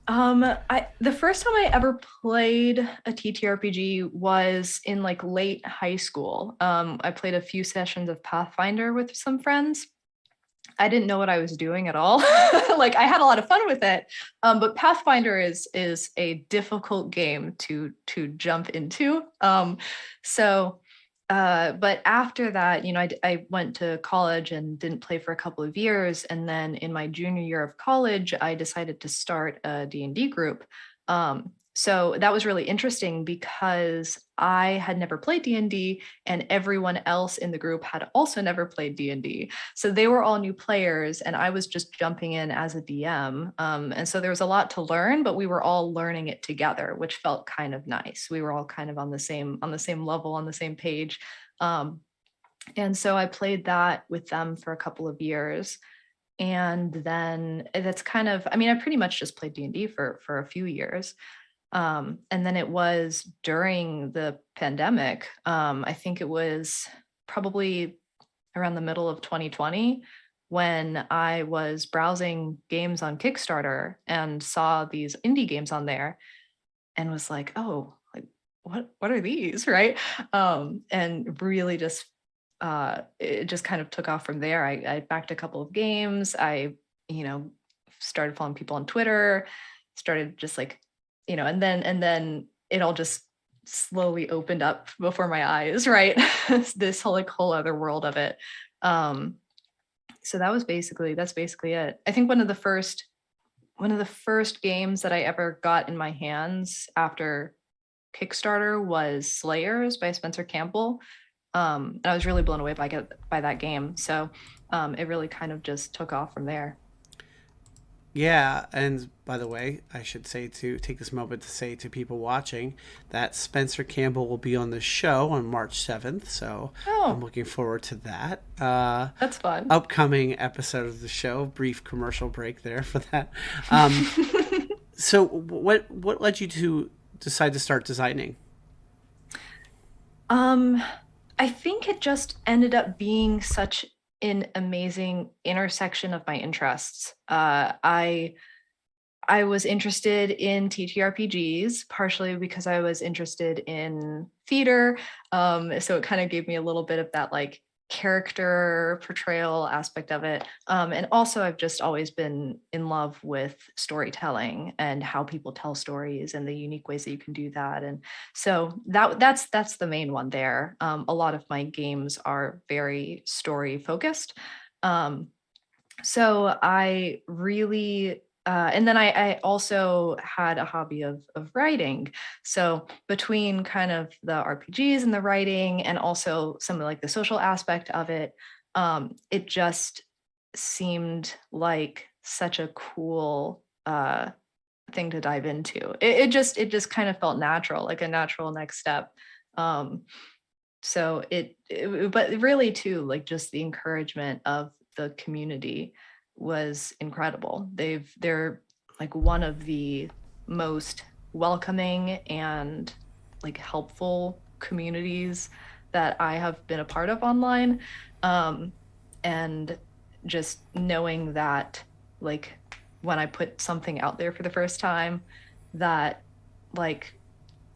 I the first time I ever played a TTRPG was in like late high school. I played a few sessions of Pathfinder with some friends. I didn't know what I was doing at all. Like I had a lot of fun with it, but Pathfinder is a difficult game to jump into. So, but after that, I went to college and didn't play for a couple of years, and then in my junior year of college, I decided to start a D&D group. So that was really interesting because I had never played D&D and everyone else in the group had also never played D&D. So they were all new players, and I was just jumping in as a DM. And so there was a lot to learn, but we were all learning it together, which felt kind of nice. We were all kind of on the same level, on the same page. Um, and so I played that with them for a couple of years. And then that's kind of, I mean, I pretty much just played D&D for a few years. And then it was during the pandemic. I think it was probably around the middle of 2020 when I was browsing games on Kickstarter and saw these indie games on there and was like, oh, like what are these, right? And really just it just kind of took off from there. I backed a couple of games. I, started following people on Twitter, started just like, and then it all just slowly opened up before my eyes, right? This whole other world of it. So that's basically it. I think one of the first games that I ever got in my hands after Kickstarter was Slayers by Spencer Campbell. And I was really blown away by that game. So it really kind of just took off from there. Yeah, and by the way, I should say to take this moment to say to people watching that Spencer Campbell will be on the show on March 7th, so I'm looking forward to that. That's fun. Upcoming episode of the show, brief commercial break there for that. So what led you to decide to start designing? I think it just ended up being such an amazing intersection of my interests. I was interested in TTRPGs, partially because I was interested in theater. So it kind of gave me a little bit of that like character portrayal aspect of it. And also I've just always been in love with storytelling and how people tell stories and the unique ways that you can do that. And so that's the main one there. A lot of my games are very story focused. So I really and then I also had a hobby of writing. So between kind of the RPGs and the writing and also some of like the social aspect of it, it just seemed like such a cool thing to dive into. It just kind of felt natural, like a natural next step. So but really too, like just the encouragement of the community was incredible. They're like one of the most welcoming and like helpful communities that I have been a part of online. And just knowing that like when I put something out there for the first time, that like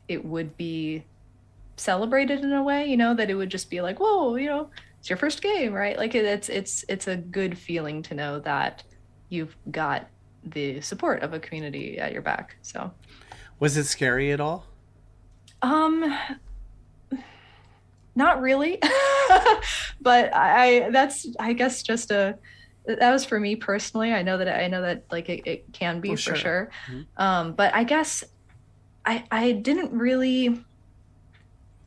it would be celebrated in a way, that it would just be like, whoa, it's your first game, right? Like it's a good feeling to know that you've got the support of a community at your back. So Was it scary at all? Not really. But I guess just that was for me personally. I know that like it can be for sure. Mm-hmm. But I guess I didn't really.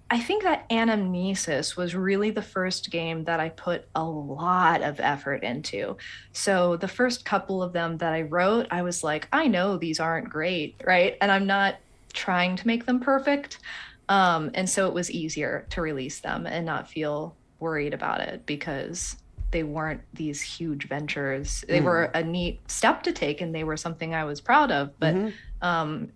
I think that Anamnesis was really the first game that I put a lot of effort into. So the first couple of them that I wrote, I was like, I know these aren't great, right? And I'm not trying to make them perfect. And so it was easier to release them and not feel worried about it because they weren't these huge ventures. They were a neat step to take and they were something I was proud of. But and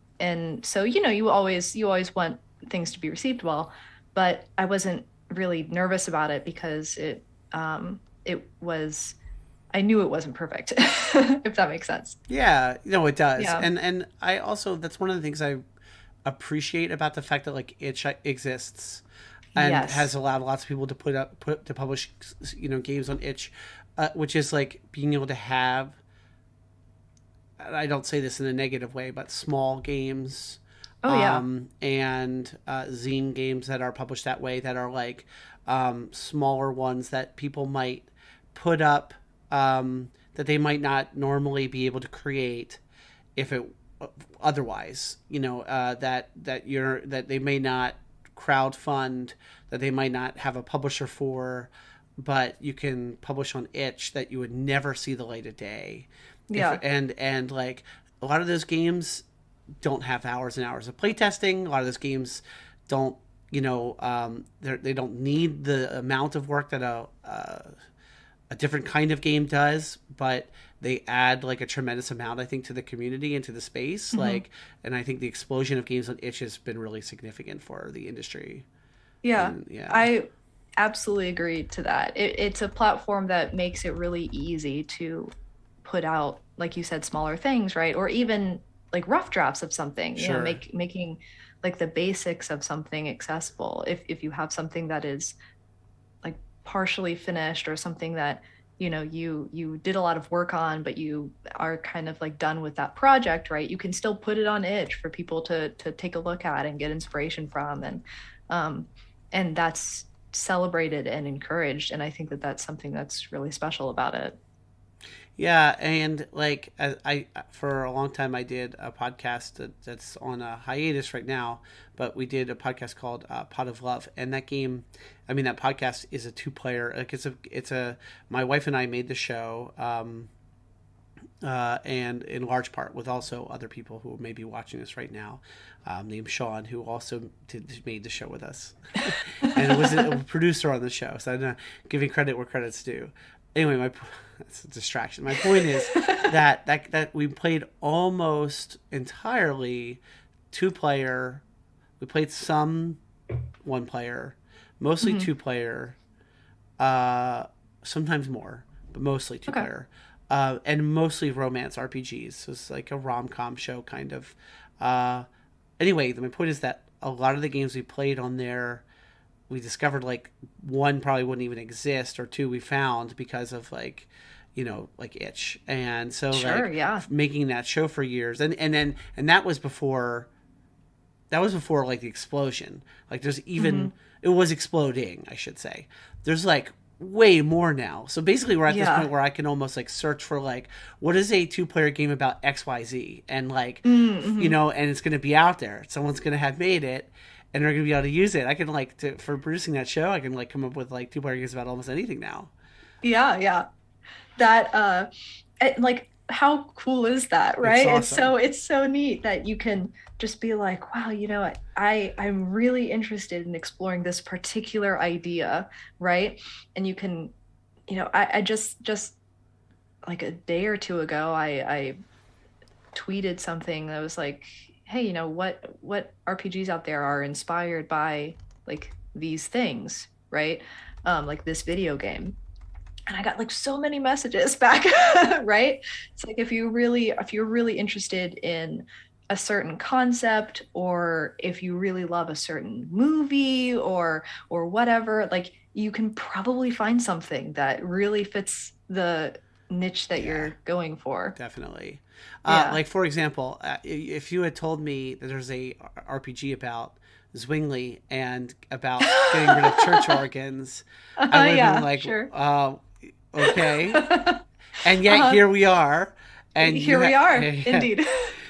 so, you always want things to be received well, but I wasn't really nervous about it because I knew it wasn't perfect, if that makes sense. Yeah, it does. Yeah. And I also, that's one of the things I appreciate about the fact that like itch exists and has allowed lots of people to publish games on itch, which is like being able to have, I don't say this in a negative way, but small games. And zine games that are published that way, that are like smaller ones that people might put up that they might not normally be able to create if it otherwise, that they may not crowdfund, that they might not have a publisher for, but you can publish on itch that you would never see the light of day. And like a lot of those games don't have hours and hours of playtesting. A lot of those games don't, they don't need the amount of work that a different kind of game does, but they add like a tremendous amount, I think, to the community and to the space. Mm-hmm. And I think the explosion of games on itch has been really significant for the industry. Yeah. I absolutely agree to that. It's a platform that makes it really easy to put out, like you said, smaller things, right? Or even like rough drafts of something, making like the basics of something accessible. If you have something that is like partially finished or something that you did a lot of work on, but you are kind of like done with that project, right? You can still put it on itch for people to take a look at and get inspiration from, um and that's celebrated and encouraged, and I think that that's something that's really special about it. Yeah, and like I for a long time I did a podcast that's on a hiatus right now, but we did a podcast called Pot of Love, and that game, I mean that podcast is a two player. Like it's a my wife and I made the show, and in large part with also other people who may be watching this right now, named Sean, who also made the show with us, and was a producer on the show. So I'm not giving credit where credit's due. Anyway, that's a distraction. My point is that we played almost entirely two player. We played some one player, mostly Mm-hmm. two player, sometimes more, but mostly two Okay. player, and mostly romance RPGs. So it's like a rom com show kind of. Anyway, my point is that a lot of the games we played on there, we discovered like one probably wouldn't even exist, or two we found because of like, like itch, and so Sure, like yeah. making that show for years, and that was before like the explosion. Like there's Mm-hmm. even it was exploding, I should say. There's like way more now. So basically we're at this Yeah. point where I can almost like search for like what is a two-player game about XYZ, and like Mm-hmm. and it's going to be out there. Someone's going to have made it and they're going to be able to use it. I can like for producing that show, I can like come up with like two-player games about almost anything now. Yeah, yeah. That like how cool is that, It's right? awesome. It's so neat that you can just be like, wow, I'm really interested in exploring this particular idea, right? And you can, I just like a day or two ago, I tweeted something that was like, hey, what RPGs out there are inspired by like these things, right? Like this video game. And I got like so many messages back, right? It's like if you're really interested in a certain concept, or if you really love a certain movie or whatever, like you can probably find something that really fits the niche that Yeah, you're going for. definitely. Yeah. Like for example, if you had told me that there's a RPG about Zwingli and about getting rid of church organs, I would have been Yeah, like, sure. okay. And yet Uh-huh. here we are, and Here we are, indeed.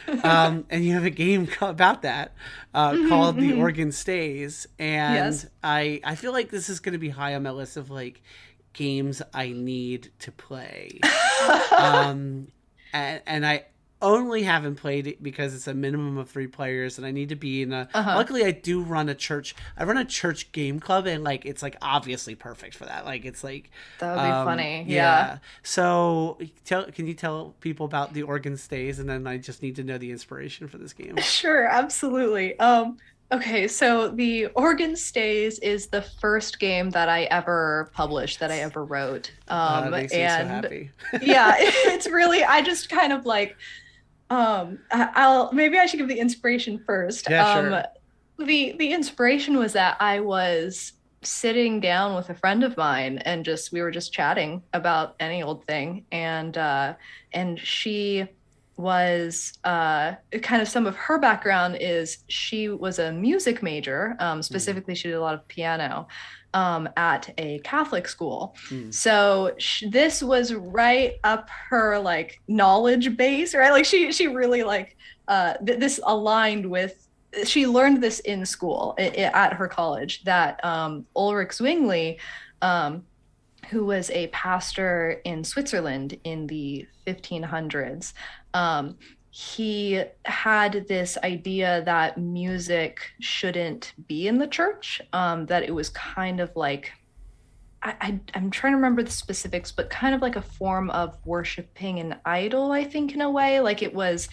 and you have a game about that, Hmm. called The Hmm. Organ Stays, and Yes. I feel like this is going to be high on my list of like games I need to play. Um, and I only haven't played it because it's a minimum of three players, and I need to be in a. Uh-huh. Luckily, I do run a church. I run a church game club, and like it's like obviously perfect for that. Like it's like, That would be funny. Yeah. yeah. So can you tell people about the organ stays, and then I just need to know the inspiration for this game. Sure, absolutely. Okay, so the Organ Stays is the first game that I ever published, that I ever wrote. That makes me so And happy. yeah, it's really, I just kind of like, I'll maybe I should give the inspiration first. Yeah, sure. The inspiration was that I was sitting down with a friend of mine, and just we were just chatting about any old thing, and she was kind of, some of her background is she was a music major. Mm, Specifically, she did a lot of piano at a Catholic school. mm. So this was right up her like knowledge base, right? Like she really like this aligned with. She learned this in school at her college, that Ulrich Zwingli, um, who was a pastor in Switzerland in the 1500s, he had this idea that music shouldn't be in the church, that it was kind of like, I'm trying to remember the specifics, but kind of like a form of worshiping an idol, I think, in a way. Like it was,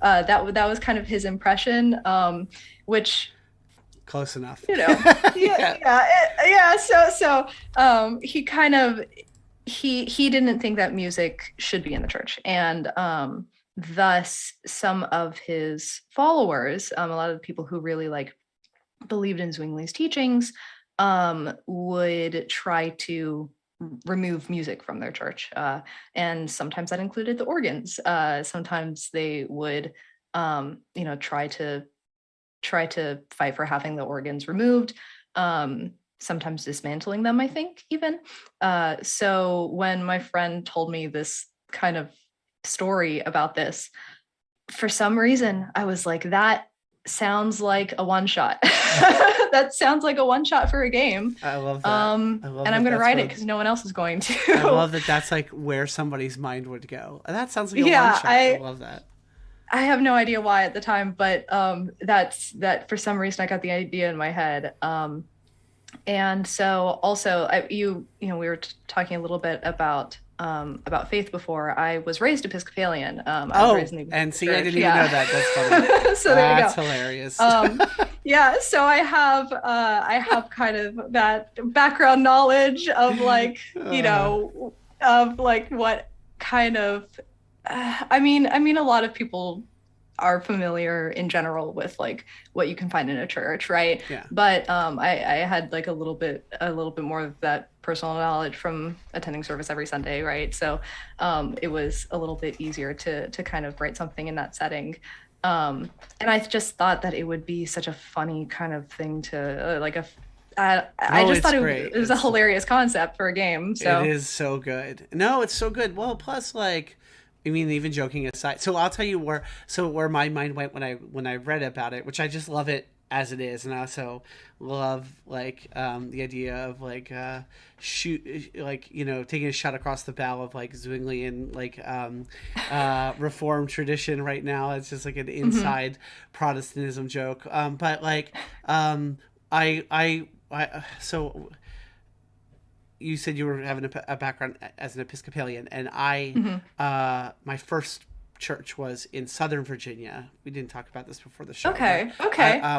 that was kind of his impression, which, Close enough. yeah, Yeah. yeah, yeah. So he kind of, he didn't think that music should be in the church, and thus some of his followers, a lot of the people who really like believed in Zwingli's teachings, would try to remove music from their church. And sometimes that included the organs. Sometimes they would, try to fight for having the organs removed. Sometimes dismantling them, I think, even. So when my friend told me this kind of story about this, for some reason, I was like, that sounds like a one shot. That sounds like a one shot for a game. I love that. I love and that I'm going to write what, it because no one else is going to. I love that that's like where somebody's mind would go. That sounds like a one shot. I love that. I have no idea why at the time, but that for some reason I got the idea in my head. And so also we were talking a little bit about faith before. I was raised Episcopalian. I was raised in the and see, church. I didn't even know that. That's funny. So there you go. That's hilarious. So I have kind of that background knowledge of like, of like what kind of, I mean, a lot of people are familiar in general with like what you can find in a church, right? Yeah. But I had like a little bit more of that personal knowledge from attending service every Sunday, right? So it was a little bit easier to kind of write something in that setting. And I just thought that it would be such a funny kind of thing to I just thought it was a hilarious concept for a game. So it is so good. No, it's so good. Well, plus like, I mean, even joking aside, so I'll tell you where my mind went when I read about it, which I just love it as it is, and I also love like the idea of like taking a shot across the bow of like Zwinglian like Reformed tradition right now. It's just like an inside Protestantism joke, but like so. You said you were having a background as an Episcopalian, and my first church was in Southern Virginia. We didn't talk about this before the show. Okay.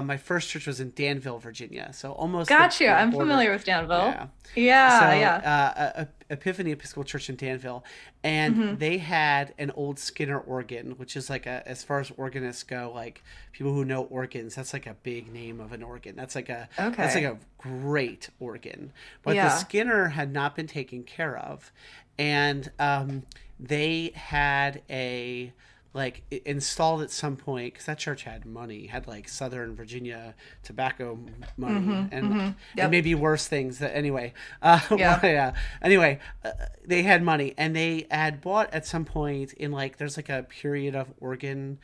My first church was in Danville, Virginia, so almost. Gotcha. I'm familiar with Danville. Yeah. Epiphany Episcopal Church in Danville, and they had an old Skinner organ, which is like as far as organists go, like people who know organs, that's like a big name of an organ. That's like a great organ. But the Skinner had not been taken care of, and they had installed at some point, because that church had money, had like Southern Virginia tobacco money and maybe worse things. Anyway, they had money, and they had bought at some point in like, there's like a period of organ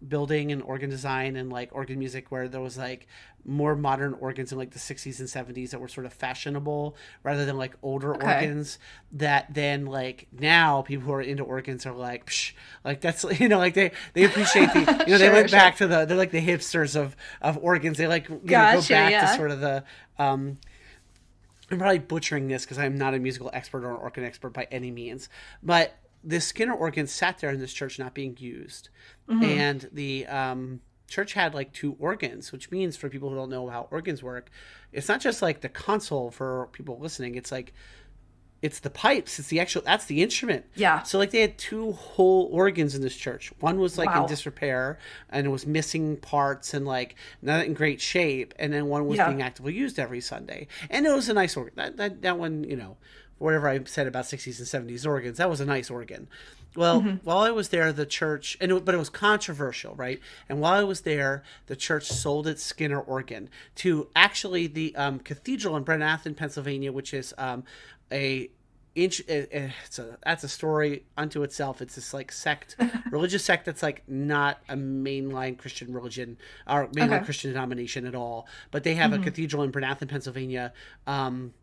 building and organ design and like organ music where there was like more modern organs in like the 60s and 70s that were sort of fashionable rather than like older organs that then like now people who are into organs are like psh, like that's like they appreciate the they went back to they're like the hipsters of organs. They like go back to sort of the I'm probably butchering this because I'm not a musical expert or an organ expert by any means, but the Skinner organ sat there in this church not being used. And the church had like two organs, which means for people who don't know how organs work, it's not just like the console for people listening. It's like, it's the pipes. It's the actual, that's the instrument. Yeah. So like they had two whole organs in this church. One was like in disrepair and it was missing parts and like not in great shape. And then one was being actively used every Sunday. And it was a nice organ. That one, whatever I said about 60s and 70s organs, that was a nice organ. Well, while I was there, the church, but it was controversial, right? And while I was there, the church sold its Skinner organ to actually the cathedral in Brenathan, Pennsylvania, which is that's a story unto itself. It's this like religious sect that's like not a mainline Christian religion or mainline Christian denomination at all. But they have a cathedral in Brenathan, Pennsylvania, and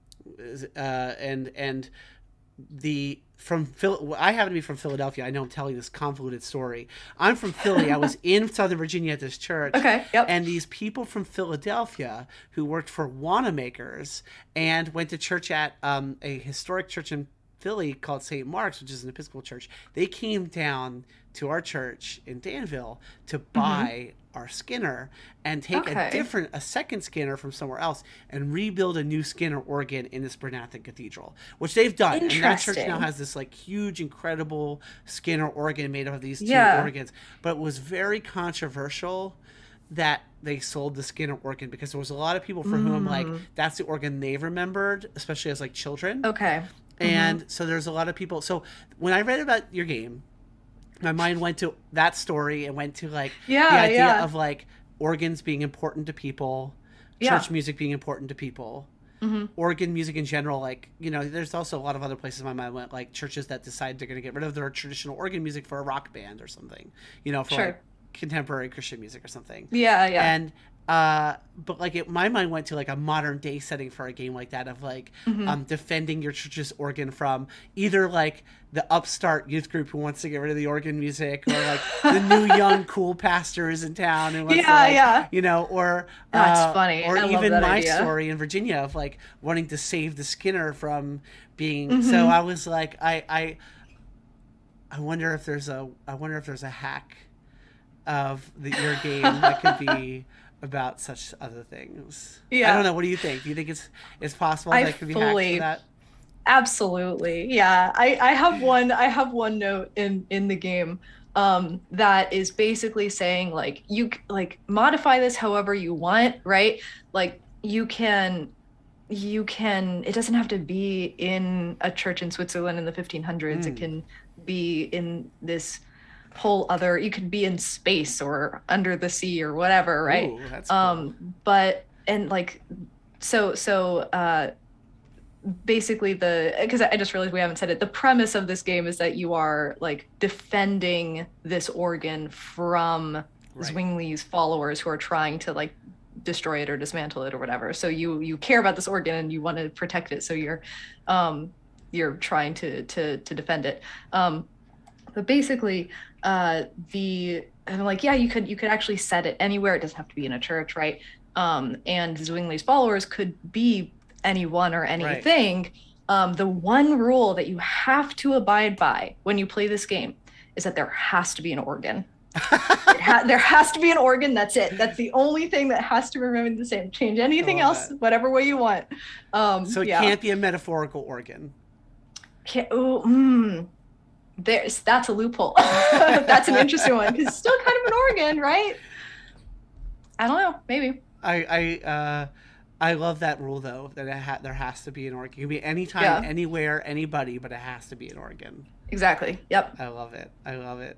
I happen to be from Philadelphia. I know I'm telling this convoluted story. I'm from Philly. I was in Southern Virginia at this church. And these people from Philadelphia who worked for Wanamaker's and went to church at a historic church in Philly called St. Mark's, which is an Episcopal church. They came down to our church in Danville to buy our Skinner and take a second Skinner from somewhere else and rebuild a new Skinner organ in this Brenathan Cathedral, which they've done. And that church now has this like huge, incredible Skinner organ made up of these two organs. But it was very controversial that they sold the Skinner organ, because there was a lot of people for whom like that's the organ they remembered, especially as like children. Okay. And so there's a lot of people. So when I read about your game, my mind went to that story and went to like the idea of like organs being important to people, church music being important to people, organ music in general. Like, you know, there's also a lot of other places my mind went, like churches that decide they're going to get rid of their traditional organ music for a rock band or something, you know, for like contemporary Christian music or something. And but like my mind went to like a modern day setting for a game like that, of like defending your church's organ from either like the upstart youth group who wants to get rid of the organ music, or like the new young cool pastor is in town and wants to like, you know, or that's funny, or I even love that my idea. story in Virginia of like wanting to save the Skinner from being so I was like I wonder if there's a hack of your game that could be about such other things. I don't know. What do you think? Do you think it's possible that it could be hacked for that? Absolutely. Yeah. I have one note in the game that is basically saying like you like modify this however you want, right? Like you can it doesn't have to be in a church in Switzerland in the 1500s. It can be in this whole other, you could be in space or under the sea or whatever, right? Ooh, that's cool. But and like so basically because I just realized we haven't said it, the premise of this game is that you are like defending this organ from Zwingli's followers who are trying to like destroy it or dismantle it or whatever. So you care about this organ and you want to protect it, so you're trying to defend it. But basically, I'm like, yeah, you could actually set it anywhere. It doesn't have to be in a church, right? And Zwingli's followers could be anyone or anything. The one rule that you have to abide by when you play this game is that there has to be an organ. There has to be an organ. That's it. That's the only thing that has to remain the same. Change anything else, whatever way you want. So it can't be a metaphorical organ. That's a loophole. That's an interesting one, because it's still kind of an organ, right? I don't know, maybe. I love that rule though, that there has to be an organ. It can be anytime, anywhere, anybody, but it has to be an organ. Exactly. Yep. I love it.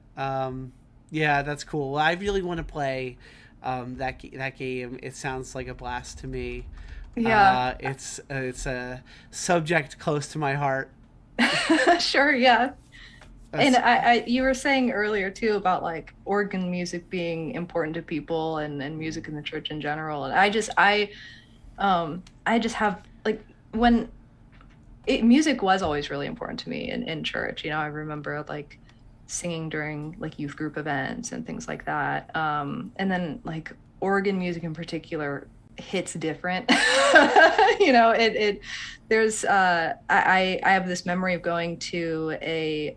Yeah, that's cool. Well, I really want to play that game. It sounds like a blast to me. Yeah. It's a subject close to my heart. Sure. Yeah. And you were saying earlier too about like organ music being important to people and music in the church in general. And I just have like music was always really important to me in church. You know, I remember like singing during like youth group events and things like that. And then like organ music in particular hits different. You know, there's I have this memory of going to a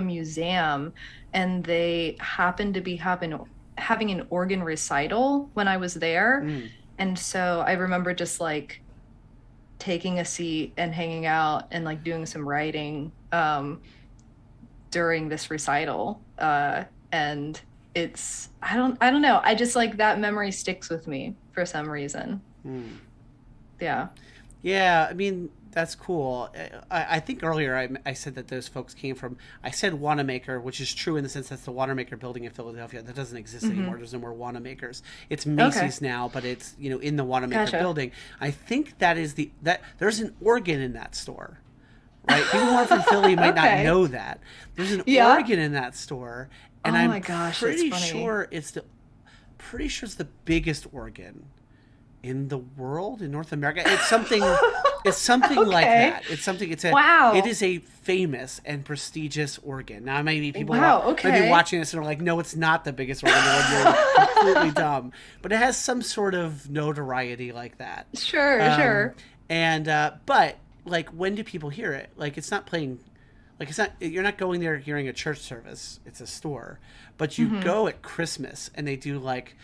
museum, and they happened to be having an organ recital when I was there. And so I remember just like taking a seat and hanging out and like doing some writing during this recital. And it's I don't know, I just like that memory sticks with me for some reason. Yeah I mean, that's cool. I think earlier I said that those folks came from, I said Wanamaker, which is true in the sense that's the Wanamaker building in Philadelphia. That doesn't exist anymore. There's no more Wanamakers. It's Macy's now, but it's, you know, in the Wanamaker building. I think that is that there's an organ in that store, right? People who aren't from Philly might not know that. There's an organ in that store, and I'm pretty sure it's the biggest organ in the world, in North America. It's something like that. It is a famous and prestigious organ. Now maybe people might be watching this and are like, no, it's not the biggest organ in the world. You're completely dumb. But it has some sort of notoriety like that. Sure. And but like, when do people hear it? Like, it's not playing, like, it's not, you're not going there hearing a church service. It's a store. But you go at Christmas, and they do like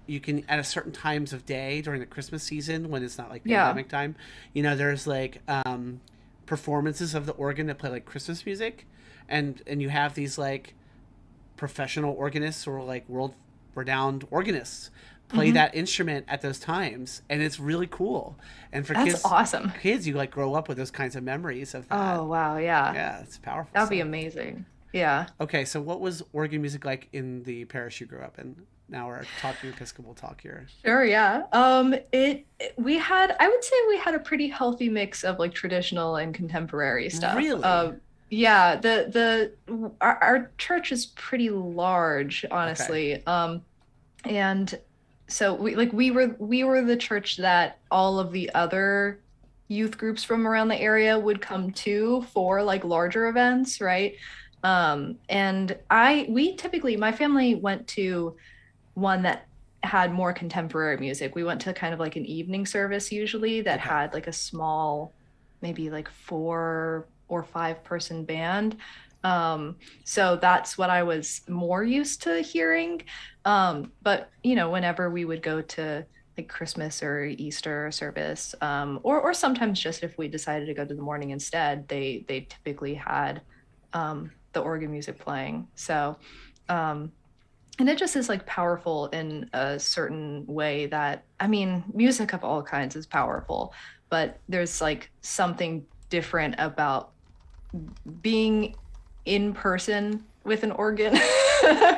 you can, at a certain times of day during the Christmas season when it's not like pandemic time, you know, there's like performances of the organ that play like Christmas music, and you have these like professional organists or like world renowned organists play that instrument at those times, and it's really cool. And for That's awesome. kids, you like grow up with those kinds of memories of that. Oh, wow. Yeah. Yeah, it's powerful. That would be amazing. Yeah. Okay, so what was organ music like in the parish you grew up in? Now we're talking Episcopal talk here. Sure, yeah. We had, I would say we had a pretty healthy mix of like traditional and contemporary stuff. Really? Yeah, our church is pretty large, honestly. Okay. And so we were the church that all of the other youth groups from around the area would come to for like larger events, right? And my family went to one that had more contemporary music. We went to kind of like an evening service usually that had like a small, maybe like 4 or 5 person band. So that's what I was more used to hearing. But whenever we would go to like Christmas or Easter service, or sometimes just if we decided to go to the morning instead, they typically had the organ music playing. So and it just is like powerful in a certain way that, I mean, music of all kinds is powerful, but there's like something different about being in person with an organ,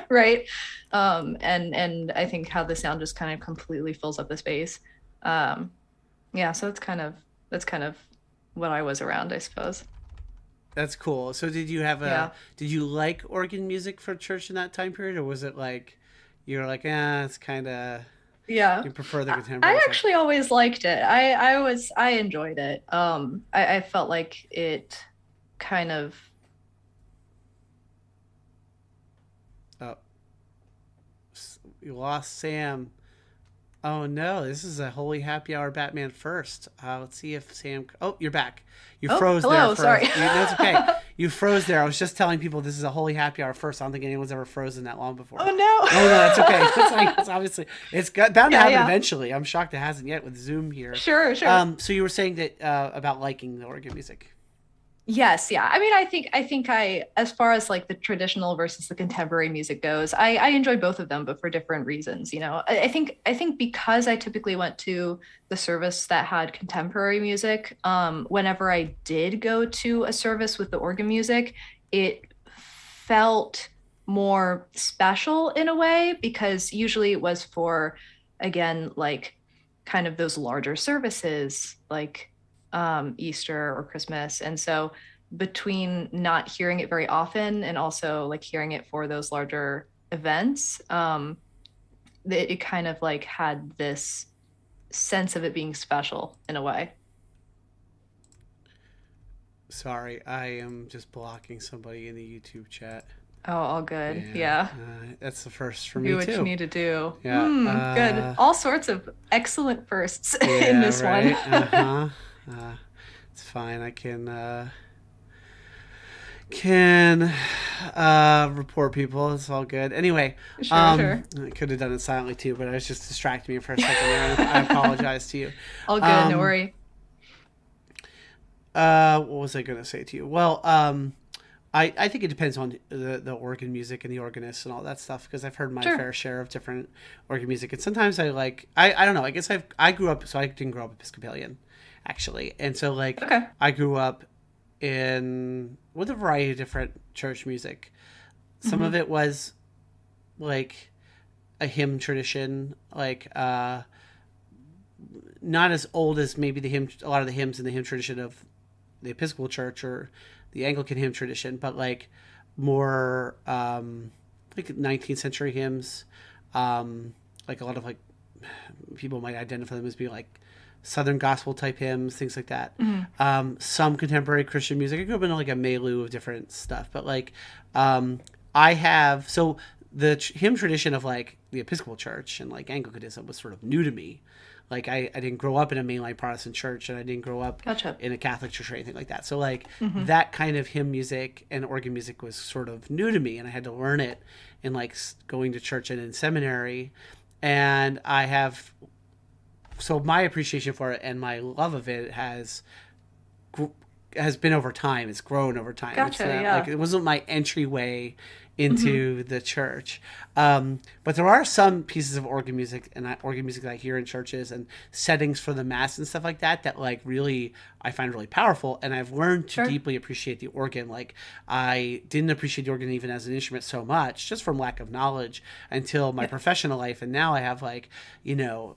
right? And I think how the sound just kind of completely fills up the space. Yeah, so that's kind of what I was around, I suppose. That's cool. So did you like organ music for church in that time period, or was it like you were like, it's kind of, yeah, you prefer the contemporary I stuff? actually always liked it. I enjoyed it. I felt like it kind of, Oh, you lost Sam. Oh no, this is a holy happy hour Batman first. Let's see if Sam. Oh, you're back. You froze hello, there. Sorry. That's okay. You froze there. I was just telling people this is a holy happy hour first. I don't think anyone's ever frozen that long before. Oh no. Oh no, that's okay. It's obviously bound to happen yeah. eventually. I'm shocked it hasn't yet with Zoom here. Sure. So you were saying that about liking the organ music. Yes, yeah. I mean, I think as far as like the traditional versus the contemporary music goes, I enjoy both of them, but for different reasons. I think because I typically went to the service that had contemporary music, whenever I did go to a service with the organ music, it felt more special in a way, because usually it was for, again, like kind of those larger services, like Easter or Christmas. And so between not hearing it very often and also like hearing it for those larger events, it kind of like had this sense of it being special in a way. Sorry, I am just blocking somebody in the YouTube chat. Oh, all good. Yeah. That's the first for me Do what too. you need to do. Yeah. Good. All sorts of excellent firsts in this right? one. It's fine. I can report people. It's all good. Anyway, Sure. I could have done it silently too, but I was just distracting me for a second there. I apologize to you. All good. No worry. What was I going to say to you? Well, I think it depends on the organ music and the organist and all that stuff, because I've heard my fair share of different organ music, and sometimes I don't know. I guess I grew up, so I didn't grow up Episcopalian, actually, and so like I grew up with a variety of different church music. Some of it was like a hymn tradition, like not as old as maybe a lot of the hymns in the hymn tradition of the Episcopal Church or the Anglican hymn tradition, but like more like 19th century hymns, like a lot of like people might identify them as being like Southern gospel type hymns, things like that. Some contemporary Christian music. I grew up in like a milieu of different stuff, but like I have, so the hymn tradition of like the Episcopal Church and like Anglicanism was sort of new to me. Like I didn't grow up in a mainline Protestant church, and I didn't grow up in a Catholic church or anything like that. So like that kind of hymn music and organ music was sort of new to me, and I had to learn it in like going to church and in seminary. And so my appreciation for it and my love of it has been over time. It's grown over time. Gotcha, Like it wasn't my entryway into the church. But there are some pieces of organ music and organ music that I hear in churches and settings for the mass and stuff like that that like really I find really powerful. And I've learned to deeply appreciate the organ. Like I didn't appreciate the organ even as an instrument so much, just from lack of knowledge until my professional life. And now I have like, you know,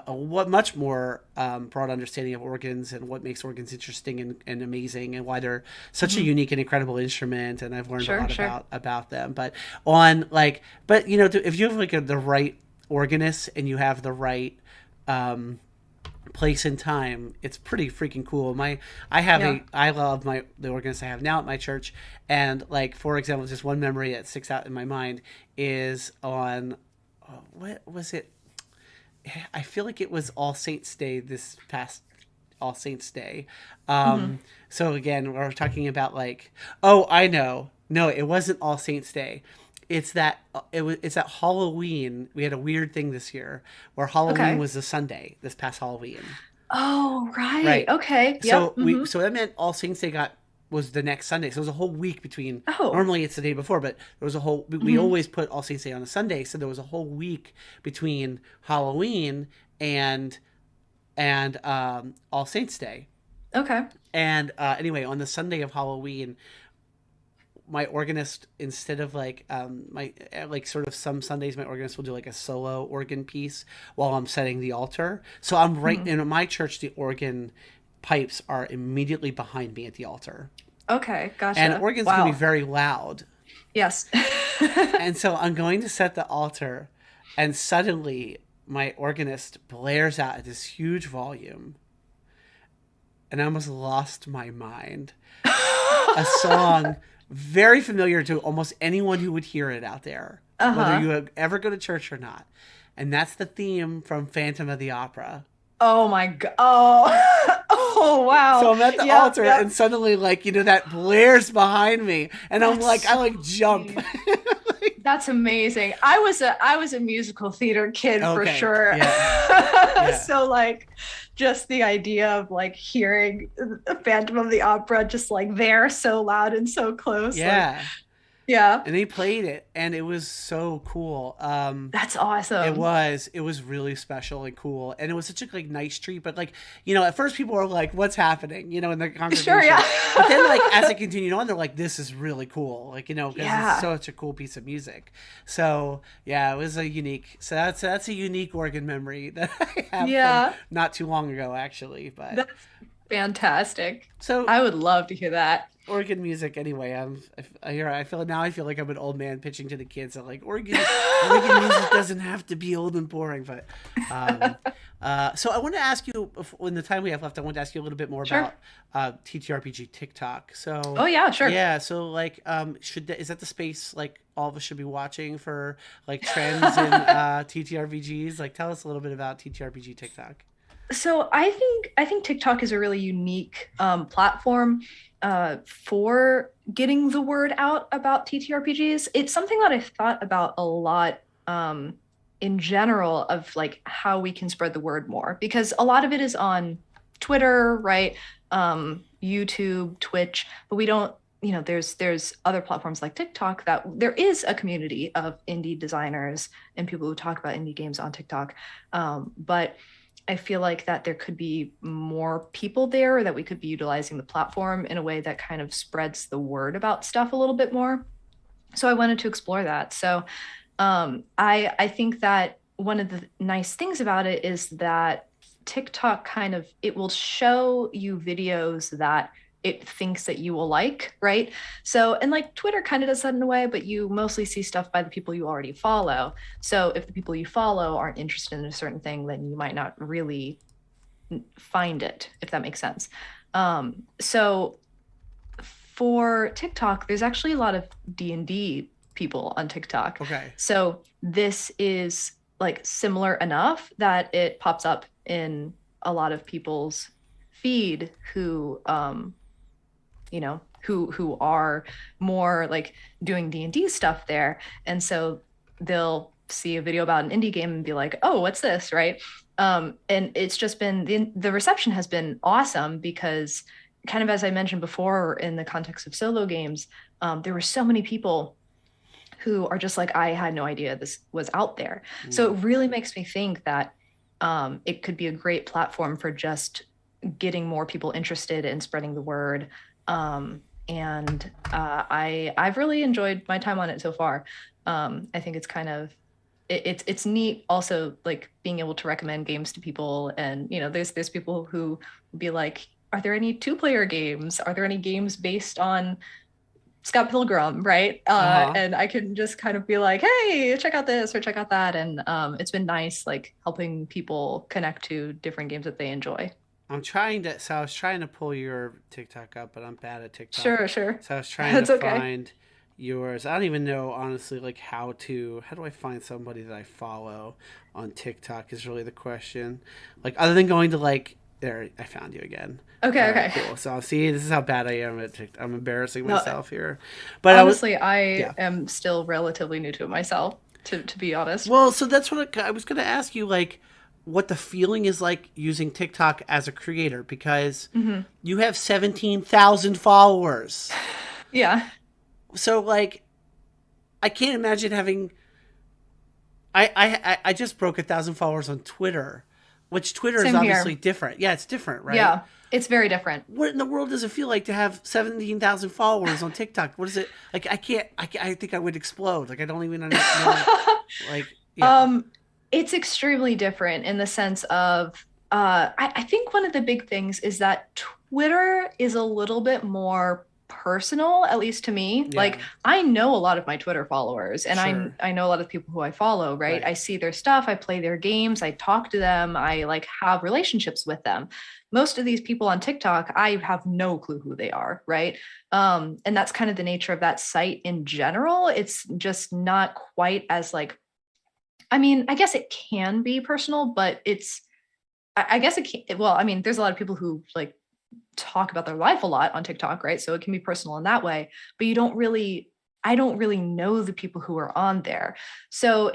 what much more broad understanding of organs and what makes organs interesting and amazing and why they're such a unique and incredible instrument. And I've learned a lot about them. But on like, but you know, if you have like the right organist and you have the right place and time, it's pretty freaking cool. I love the organist I have now at my church, and like for example, just one memory that sticks out in my mind is on what was it? I feel like it was All Saints Day this past All Saints Day. So again, we're talking about like, oh, I know. No, it wasn't All Saints Day. It's that it's at Halloween. We had a weird thing this year where Halloween was a Sunday, this past Halloween. Oh, right. Okay. So so that meant All Saints Day was the next Sunday. So it was a whole week between. Normally it's the day before, but there was a whole. We always put All Saints Day on a Sunday, so there was a whole week between Halloween and All Saints Day. Okay. And anyway, on the Sunday of Halloween, my organist, instead of like sort of some Sundays, my organist will do like a solo organ piece while I'm setting the altar. So I'm right in my church. The organ pipes are immediately behind me at the altar. Okay, gotcha. And organs can be very loud. Yes. And so I'm going to set the altar, and suddenly my organist blares out at this huge volume, and I almost lost my mind. A song very familiar to almost anyone who would hear it out there, whether you ever go to church or not. And that's the theme from Phantom of the Opera. Oh my God. Oh, wow. So I'm at the altar and suddenly like, you know, that blares behind me and I'm like, I like jump. That's amazing. I was a musical theater kid for sure. So like just the idea of like hearing Phantom of the Opera just like there so loud and so close. Yeah. Like, yeah. And they played it and it was so cool. That's awesome. It was really special and cool. And it was such a like nice treat. But like, you know, at first people were like, what's happening? You know, in the congregation. Sure, yeah. But then like as it continued on, they're like, this is really cool. Like, you know, because it's such a cool piece of music. So yeah, it was a unique, so that's a unique organ memory that I have from not too long ago actually. But that's fantastic. So I would love to hear that. Organ music anyway. I feel like I'm an old man pitching to the kids. I'm like, organ music doesn't have to be old and boring. But so I want to ask you, in the time we have left, I want to ask you a little bit more about TTRPG TikTok. So so like is that the space like all of us should be watching for like trends in TTRPGs? Like tell us a little bit about TTRPG TikTok. So I think TikTok is a really unique platform for getting the word out about TTRPGs. It's something that I've thought about a lot in general of like how we can spread the word more, because a lot of it is on Twitter, right? YouTube, Twitch, but we don't, you know, there's other platforms like TikTok that there is a community of indie designers and people who talk about indie games on TikTok. But I feel like that there could be more people there, or that we could be utilizing the platform in a way that kind of spreads the word about stuff a little bit more. So I wanted to explore that. So I think that one of the nice things about it is that TikTok it will show you videos that it thinks that you will like, right? So, and like Twitter kind of does that in a way, but you mostly see stuff by the people you already follow. So if the people you follow aren't interested in a certain thing, then you might not really find it, if that makes sense. So for TikTok, there's actually a lot of D&D people on TikTok. Okay. So this is like similar enough that it pops up in a lot of people's feed who you know, who are more like doing D&D stuff there. And so they'll see a video about an indie game and be like, oh, what's this, right? And it's just been, the reception has been awesome because kind of as I mentioned before in the context of solo games, there were so many people who are just like, I had no idea this was out there. So it really makes me think that it could be a great platform for just getting more people interested in spreading the word. I've really enjoyed my time on it so far. I think it's kind of it's neat also, like being able to recommend games to people, and there's people who be like, are there any 2-player games? Are there any games based on Scott Pilgrim, right? And I can just kind of be like, hey, check out this or check out that. And it's been nice, like helping people connect to different games that they enjoy. I was trying to pull your TikTok up, but I'm bad at TikTok. Sure. So I was trying That's to okay. find yours. I don't even know, honestly, like how do I find somebody that I follow on TikTok is really the question. Like, other than going to like, there, I found you again. Okay, All right, okay. cool. So see, this is how bad I am at TikTok. I'm embarrassing No, myself here. But honestly, I yeah. am still relatively new to it myself, to be honest. Well, so that's what I was going to ask you, like, what the feeling is like using TikTok as a creator, because you have 17,000 followers. Yeah. So, like, I can't imagine having. I just broke 1,000 followers on Twitter, which Twitter is Same obviously here. different. Yeah, it's different, right? Yeah, it's very different. What in the world does it feel like to have 17,000 followers on TikTok? What is it like? I can't. I think I would explode. Like, I don't even know. Like, yeah, It's extremely different in the sense of I think one of the big things is that Twitter is a little bit more personal, at least to me. yeah, Like, I know a lot of my Twitter followers, and sure, I know a lot of people who I follow, right? right. I see their stuff, I play their games, I talk to them, I like have relationships with them. Most of these people on TikTok, I have no clue who they are, right? And that's kind of the nature of that site in general. It's just not quite as like, I mean, I guess it can be personal, but I guess it can, well, I mean, there's a lot of people who like talk about their life a lot on TikTok, right? So it can be personal in that way, but I don't really know the people who are on there. So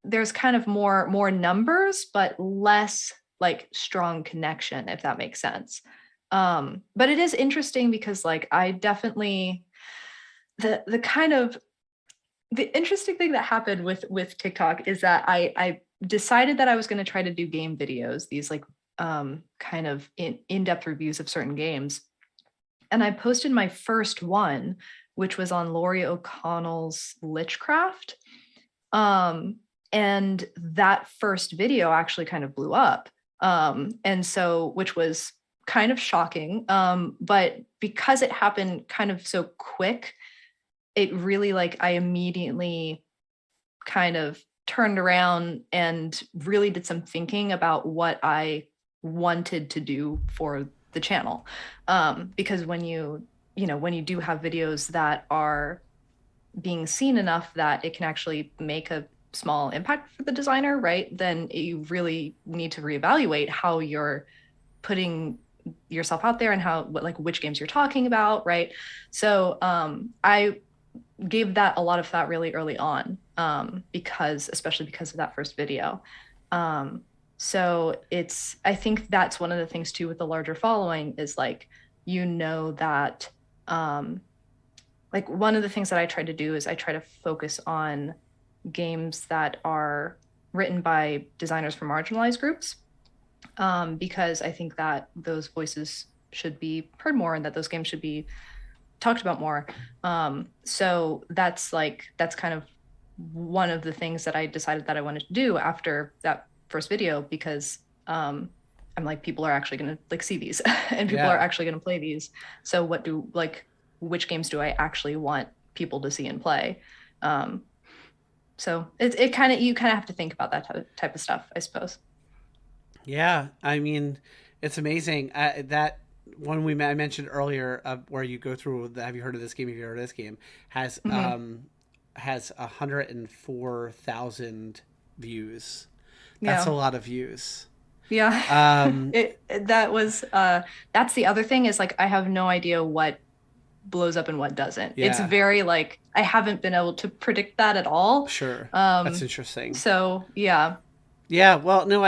there's kind of more numbers, but less like strong connection, if that makes sense. But it is interesting because like I definitely, the kind of the interesting thing that happened with TikTok is that I decided that I was going to try to do game videos, these like kind of in-depth reviews of certain games. And I posted my first one, which was on Laurie O'Connell's Lichcraft. And that first video actually kind of blew up. And so, which was kind of shocking. But because it happened kind of so quick, it really like I immediately kind of turned around and really did some thinking about what I wanted to do for the channel. Because when when you do have videos that are being seen enough that it can actually make a small impact for the designer, right? Then you really need to reevaluate how you're putting yourself out there and which games you're talking about, right? So I gave that a lot of thought really early on, especially because of that first video. So I think that's one of the things too with the larger following is like, that, like one of the things that I try to do is I try to focus on games that are written by designers from marginalized groups, because I think that those voices should be heard more and that those games should be talked about more. So that's kind of one of the things that I decided that I wanted to do after that first video, because I'm like, people are actually going to like see these and people are actually going to play these. So which games do I actually want people to see and play? So you kind of have to think about that type of stuff, I suppose. Yeah, I mean, it's amazing that one I mentioned earlier, where you go through. Have you heard of this game? Have you heard of this game? Has Mm-hmm. has 104,000 views. That's Yeah. a lot of views. Yeah. Um, That's the other thing is like, I have no idea what blows up and what doesn't. It's yeah, very like, I haven't been able to predict that at all. sure. That's interesting. So yeah. Yeah, well, no,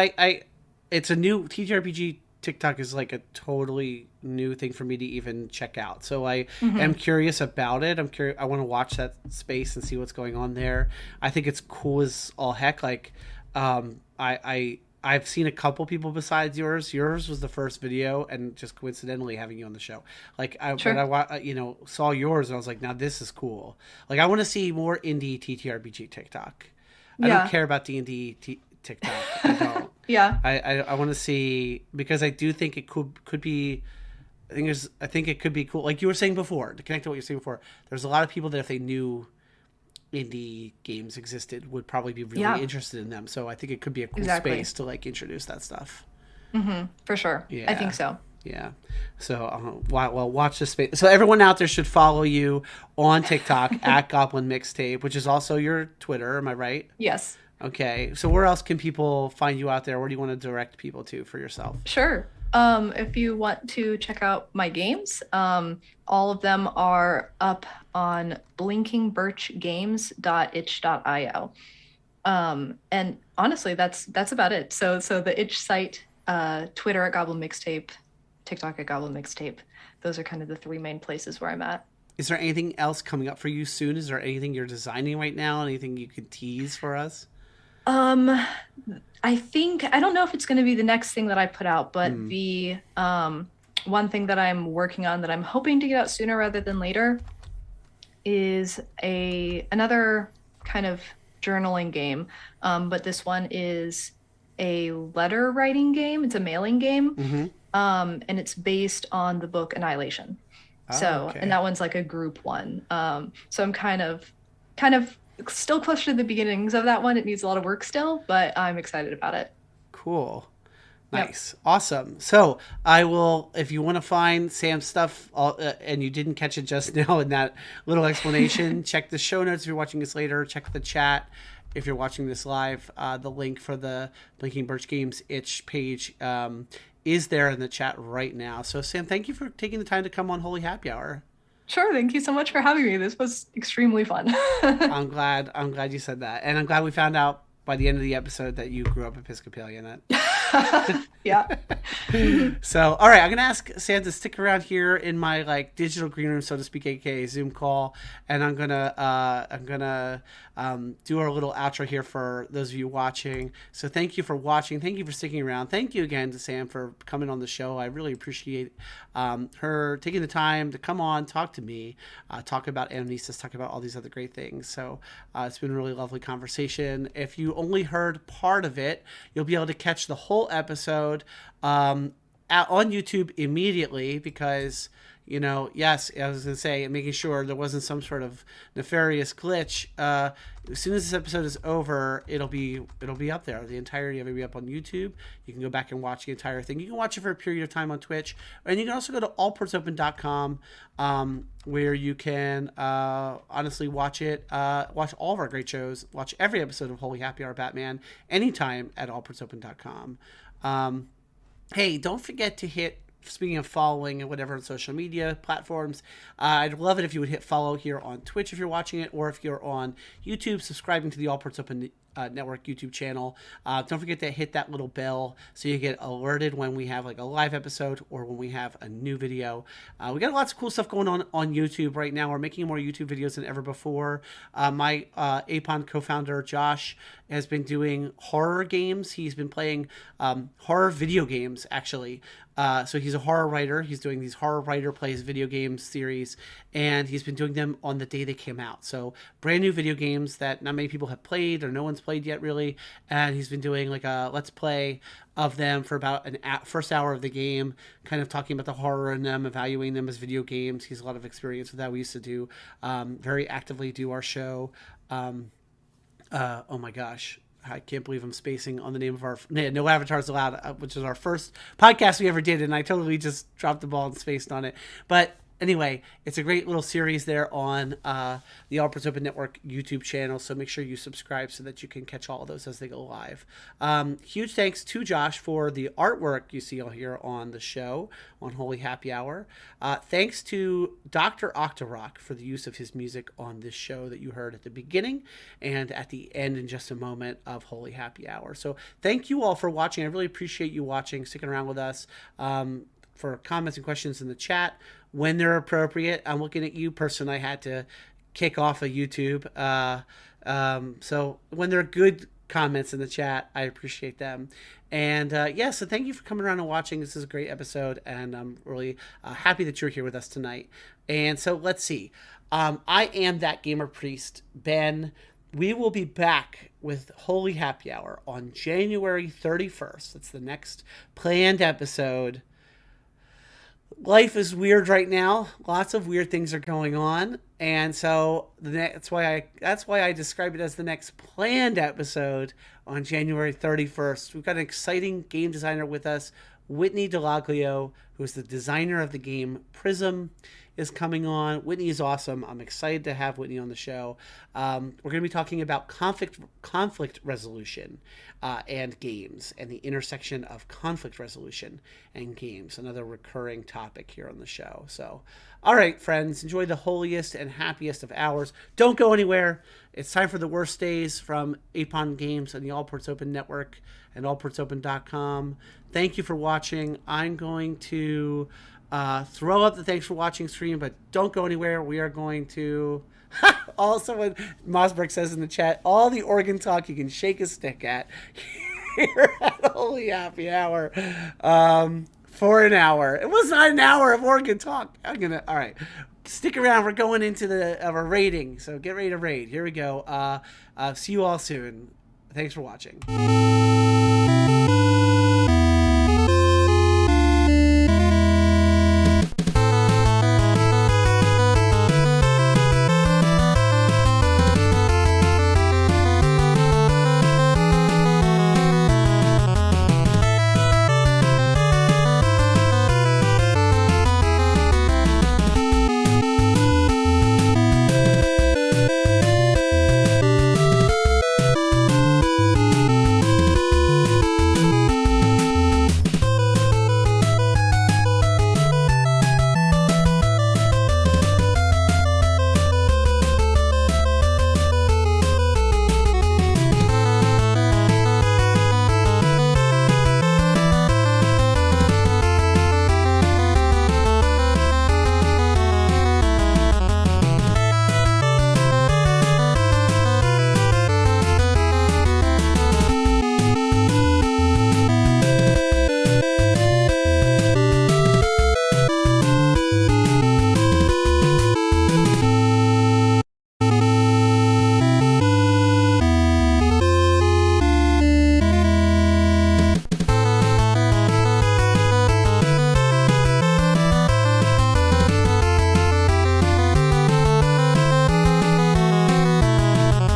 it's a new TTRPG TikTok is like a totally new thing for me to even check out. So I Mm-hmm. am curious about it. I'm curious. I want to watch that space and see what's going on there. I think it's cool as all heck. Like, I've seen a couple people besides yours. Yours was the first video, and just coincidentally having you on the show. Like, Sure. saw yours, and I was like, now this is cool. Like, I want to see more indie TTRPG TikTok. I don't Yeah. care about D&D TikTok. I don't. Yeah. I want to see, because I do think it could be. I think it could be cool. Like you were saying before, to connect to what you were saying before, there's a lot of people that if they knew indie games existed would probably be really Yeah. interested in them. So I think it could be a cool Exactly. space to like introduce that stuff. For sure. I Yeah. think so. Yeah. So, watch this space. So everyone out there should follow you on TikTok at Goblin Mixtape, which is also your Twitter. Am I right? Yes. Okay. So where else can people find you out there? Where do you want to direct people to for yourself? Sure. If you want to check out my games, all of them are up on blinkingbirchgames.itch.io. And honestly, that's about it. So the itch site, Twitter at Goblin Mixtape, TikTok at Goblin Mixtape. Those are kind of the three main places where I'm at. Is there anything else coming up for you soon? Is there anything you're designing right now? Anything you could tease for us? I think I don't know if it's going to be the next thing that I put out, but the one thing that I'm working on that I'm hoping to get out sooner rather than later is another kind of journaling game. But this one is a letter writing game. It's a mailing game. And it's based on the book Annihilation. And that one's like a group one. So I'm kind of still close to the beginnings of that one. It needs a lot of work still, but I'm excited about it. Cool. Yep. Nice. Awesome. So I will, if you want to find Sam's stuff and you didn't catch it just now in that little explanation, check the show notes if you're watching this later, check the chat if you're watching this live. The link for the Blinking Birch Games itch page is there in the chat right now. So Sam, thank you for taking the time to come on Holy Happy Hour. Sure. Thank you so much for having me. This was extremely fun. I'm glad you said that. And I'm glad we found out by the end of the episode that you grew up Episcopalian. Yeah. So, all right, I'm gonna ask Sam to stick around here in my like digital green room, so to speak, aka Zoom call, and I'm gonna do our little outro here for those of you watching. So, thank you for watching. Thank you for sticking around. Thank you again to Sam for coming on the show. I really appreciate her taking the time to come on, talk to me, talk about Anamnesis, talk about all these other great things. So, it's been a really lovely conversation. If you only heard part of it, you'll be able to catch the whole episode on YouTube immediately, because yes, I was gonna say, making sure there wasn't some sort of nefarious glitch. As soon as this episode is over, it'll be up there. The entirety of it will be up on YouTube. You can go back and watch the entire thing. You can watch it for a period of time on Twitch, and you can also go to allportsopen.com, where you can honestly watch it. Watch all of our great shows. Watch every episode of Holy Happy Hour Batman anytime at allportsopen.com. Hey, don't forget to hit, speaking of following and whatever on social media platforms, I'd love it if you would hit follow here on Twitch if you're watching it, or if you're on YouTube, subscribing to the All Ports Open Network YouTube channel. Don't forget to hit that little bell so you get alerted when we have like a live episode or when we have a new video. We got lots of cool stuff going on YouTube right now. We're making more YouTube videos than ever before. My APON co-founder Josh has been doing horror games. He's been playing horror video games, actually. So he's a horror writer. He's doing these horror writer plays video games series, and he's been doing them on the day they came out. So brand new video games that not many people have played, or no one's played yet really. And he's been doing like a let's play of them for about first hour of the game, kind of talking about the horror in them, evaluating them as video games. He's a lot of experience with that. We used to do very actively do our show. Oh my gosh, I can't believe I'm spacing on the name of our No Avatars Allowed, which is our first podcast we ever did, and I totally just dropped the ball and spaced on it. But Anyway, it's a great little series there on the All Ports Open Network YouTube channel, so make sure you subscribe so that you can catch all of those as they go live. Huge thanks to Josh for the artwork you see here on the show on Holy Happy Hour. Thanks to Doctor Octoroc for the use of his music on this show that you heard at the beginning and at the end in just a moment of Holy Happy Hour. So thank you all for watching. I really appreciate you watching, sticking around with us. For comments and questions in the chat when they're appropriate. I'm looking at you, person I had to kick off of YouTube. So when they're good comments in the chat, I appreciate them. And so thank you for coming around and watching. This is a great episode, and I'm really happy that you're here with us tonight. And so let's see. I am that gamer priest, Ben. We will be back with Holy Happy Hour on January 31st. That's the next planned episode. Life is weird right now. Lots of weird things are going on, and so that's why I describe it as the next planned episode on January 31st. We've got an exciting game designer with us, Whitney Delaglio, who is the designer of the game Prism, is coming on. Whitney is awesome. I'm excited to have Whitney on the show. We're going to be talking about conflict resolution and games, and the intersection of conflict resolution and games, another recurring topic here on the show. So, all right, friends, enjoy the holiest and happiest of hours. Don't go anywhere. It's time for the worst days from Apon Games and the All Ports Open Network and allportsopen.com. Thank you for watching. I'm going to throw up the thanks for watching stream, but don't go anywhere. We are going to also, what Mossberg says in the chat, all the organ talk you can shake a stick at here at Holy Happy Hour for an hour. It was not an hour of organ talk. All right, stick around. We're going into our rating, so get ready to raid. Here we go. See you all soon. Thanks for watching.